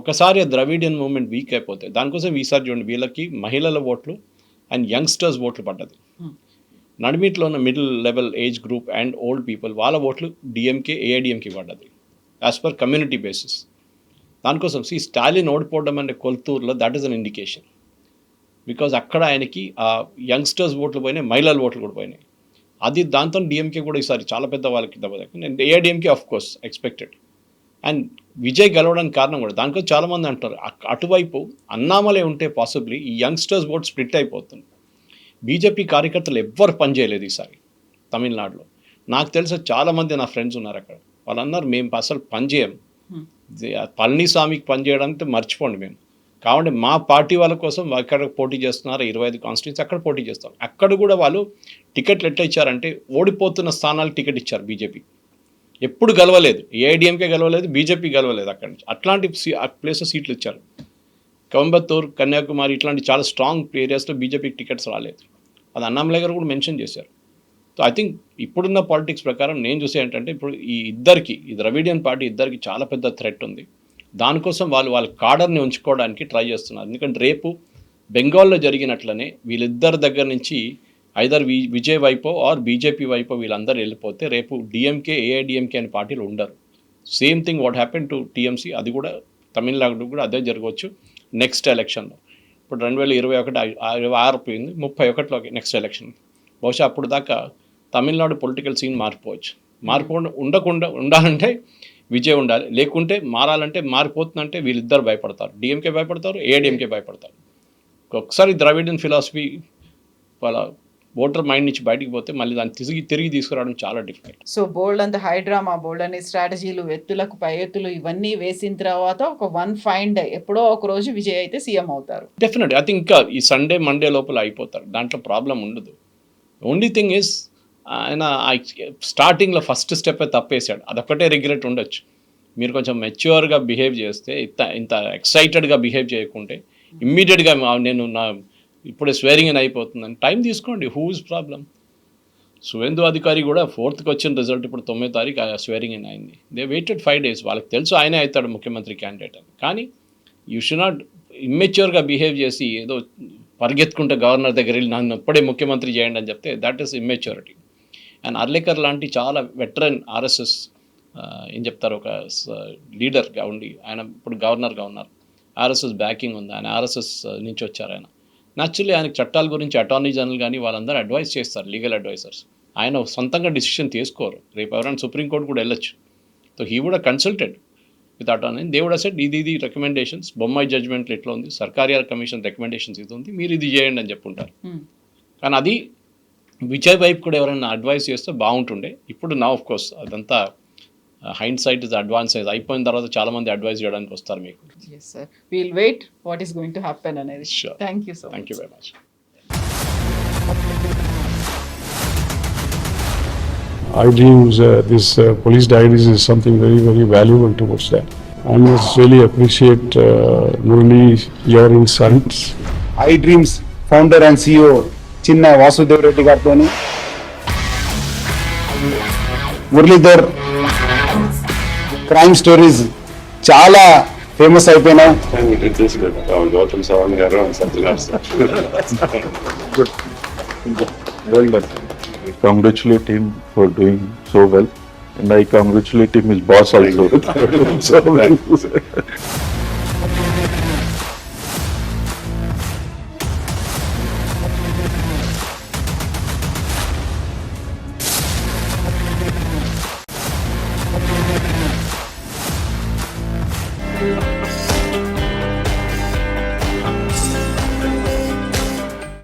ఒకసారి ఆ ద్రవిడియన్ మూవ్మెంట్ వీక్ అయిపోతే దానికోసం ఈసారి చూడండి వీళ్ళకి మహిళల ఓట్లు అండ్ యంగ్స్టర్స్ ఓట్లు పడ్డది. నడిమిట్లో ఉన్న middle level age group and old people వాళ్ళ ఓట్లు డిఎంకే ఏఐడిఎంకి పడ్డది యాజ్ పర్ కమ్యూనిటీ బేసిస్. దానికోసం స్టాలిన్ ఓడిపోవడం అంటే కొల్తూరులో that is an indication. Because అక్కడ ఆయనకి ఆ యంగ్స్టర్స్ ఓట్లు పోయినాయి, మహిళల ఓట్లు కూడా పోయినాయి. అది దాంతో డిఎంకే కూడా ఈసారి చాలా పెద్ద వాళ్ళకి దెబ్బతింది. AIADMK of course expected. And Vijay గెలవడానికి కారణం కూడా దానికోసం చాలామంది అంటారు అటువైపు అన్నామలై ఉంటే పాసిబ్లీ ఈ యంగ్స్టర్స్ ఓట్ స్ప్లిట్ అయిపోతుంది. బీజేపీ కార్యకర్తలు ఎవ్వరు పనిచేయలేదు ఈసారి తమిళనాడులో. నాకు తెలిసి చాలామంది నా ఫ్రెండ్స్ ఉన్నారు అక్కడ, వాళ్ళు అన్నారు మేము అసలు పనిచేయం, పళనిస్వామికి పనిచేయడానికి మర్చిపోండి మేము, కాబట్టి మా పార్టీ వాళ్ళ కోసం అక్కడ పోటీ చేస్తున్నారు, 25 కాన్స్టిట్యూన్సీ అక్కడ పోటీ చేస్తాం. అక్కడ కూడా వాళ్ళు టికెట్లు ఎట్లా ఇచ్చారంటే ఓడిపోతున్న స్థానాలకు టికెట్ ఇచ్చారు. బీజేపీ ఎప్పుడు గెలవలేదు, ఏఐడిఎంకే గెలవలేదు, బీజేపీ గెలవలేదు. అక్కడి నుంచి అట్లాంటి ప్లేసెస్ సీట్లు ఇచ్చారు. కోయంబత్తూర్, కన్యాకుమారి ఇట్లాంటి చాలా స్ట్రాంగ్ ఏరియాస్లో బీజేపీకి టికెట్స్ రాలేదు. అది అన్నామలై గారు కూడా మెన్షన్ చేశారు. సో ఐ థింక్ ఇప్పుడున్న పాలిటిక్స్ ప్రకారం నేను చూసే ఏంటంటే ఇప్పుడు ఈ ద్రవిడియన్ పార్టీ ఇద్దరికి చాలా పెద్ద థ్రెట్ ఉంది. దానికోసం వాళ్ళ కాడర్ని ఉంచుకోవడానికి ట్రై చేస్తున్నారు. ఎందుకంటే రేపు బెంగాల్లో జరిగినట్లనే వీళ్ళిద్దరి దగ్గర నుంచి ఐదర్ విజయ్ వైపో ఆర్ బీజేపీ వైపో వీళ్ళందరూ వెళ్ళిపోతే రేపు డిఎంకే, ఏఐడిఎంకే అనే పార్టీలు ఉండరు. Same thing what happen to TMC, అది కూడా తమిళనాడు కూడా అదే జరగవచ్చు నెక్స్ట్ ఎలక్షన్లో. ఇప్పుడు 2021 పోయింది, 31లోకి నెక్స్ట్ ఎలక్షన్. బహుశా అప్పుడు దాకా తమిళనాడు పొలిటికల్ సీన్ మారిపోవచ్చు. ఉండాలంటే విజయ్ ఉండాలి, లేకుంటే మారాలంటే మారిపోతుందంటే వీళ్ళిద్దరు భయపడతారు. డిఎంకే భయపడతారు, ఏఐడిఎంకే భయపడతారు. ఒకసారి ద్రవిడియన్ ఫిలాసఫీ వాళ్ళ ఓటర్ మైండ్ నుంచి బయటికి పోతే మళ్ళీ దాన్ని తిరిగి తీసుకురావడం చాలా డిఫికల్ట్. సో బోల్డ్ అంత హైడ్రామా, బోల్డ్ అనే స్ట్రాటజీలు, ఎత్తులకు పై ఎత్తులు ఇవన్నీ వేసిన తర్వాత ఒక వన్ ఫైన్ డే ఎప్పుడో ఒక రోజు విజయ్ అయితే సీఎం అవుతారు. డెఫినెట్. ఐ థింక్ ఇంకా ఈ సండే మండే లోపల అయిపోతారు, దాంట్లో ప్రాబ్లం ఉండదు. ఓన్లీ థింగ్ ఈజ్ ఆయన స్టార్టింగ్లో ఫస్ట్ స్టెప్ తప్పేశాడు, అదొక్కటే రిగ్రెట్ ఉండొచ్చు. మీరు కొంచెం మెచ్యూర్గా బిహేవ్ చేస్తే, ఇంత ఎక్సైటెడ్గా బిహేవ్ చేయకుంటే ఇమ్మీడియట్గా నేను ఇప్పుడే స్వేరింగ్ అని అయిపోతుందని టైం తీసుకోండి. Who is problem? సువేందు అధికారి కూడా 4th వచ్చిన రిజల్ట్ ఇప్పుడు 9వ తారీఖు స్వేరింగ్ అని అయింది. They weighted 5 days. వాళ్ళకి తెలుసు ఆయనే అవుతాడు ముఖ్యమంత్రి క్యాండిడేట్ అని. కానీ యూ షుడ్ నాట్ ఇమ్మెచ్యూర్గా బిహేవ్ చేసి ఏదో పరిగెత్తుకుంటే గవర్నర్ దగ్గర వెళ్ళి నన్ను ఎప్పుడే ముఖ్యమంత్రి చేయండి అని చెప్తే that is immaturity. And Arlekar లాంటి చాలా వెటరన్ ఆర్ఎస్ఎస్ ఏం చెప్తారు, ఒక లీడర్గా ఉండి ఆయన ఇప్పుడు గవర్నర్గా ఉన్నారు. ఆర్ఎస్ఎస్ బ్యాకింగ్ ఉంది, ఆయన ఆర్ఎస్ఎస్ నుంచి వచ్చారు. ఆయన న్యాచురల్లీ ఆయనకు చట్టాల గురించి అటార్నీ జనరల్ కానీ వాళ్ళందరూ అడ్వైస్ చేస్తారు, లీగల్ అడ్వైజర్స్. ఆయన సొంతంగా డిసిషన్ తీసుకోరు. రేపు ఎవరైనా సుప్రీంకోర్టు కూడా వెళ్ళొచ్చు. So he would consulted with attorney. They would said ఇది రికమెండేషన్స్, బొమ్మాయి జడ్జ్మెంట్లు ఎట్లా ఉంది, సర్కారియర్ కమిషన్ రికమెండేషన్స్ ఇది ఉంది, మీరు ఇది చేయండి అని చెప్పుంటారు. కానీ అది విజయ్ వైపు కూడా ఎవరైనా అడ్వైస్ చేస్తే బాగుంటుండే. ఇప్పుడు నా ఆఫ్ కోర్స్ అదంతా హైండ్ సైట్ ఇస్ అడ్వాన్స్ అయిపోయిన తర్వాత చాలా మంది అడ్వైస్ చేయడానికి వస్తారు మీకు. Yes sir, we'll wait what is going to happen అనేది. Sure. Thank you so much. Thank you very much. iDreams, this police diaries is something very, very valuable towards that. I must really appreciate Murali, your insights. iDreams founder and CEO చిన్న వాసుదేవ్ రెడ్డి గారితోని మురళీధర్ క్రైమ్ స్టోరీస్ చాలా ఫేమస్ అయిపోయినాయి. గౌతమ్ సవాంగ్ గారు I congratulate him for doing so well, and I congratulate him his boss also. So well.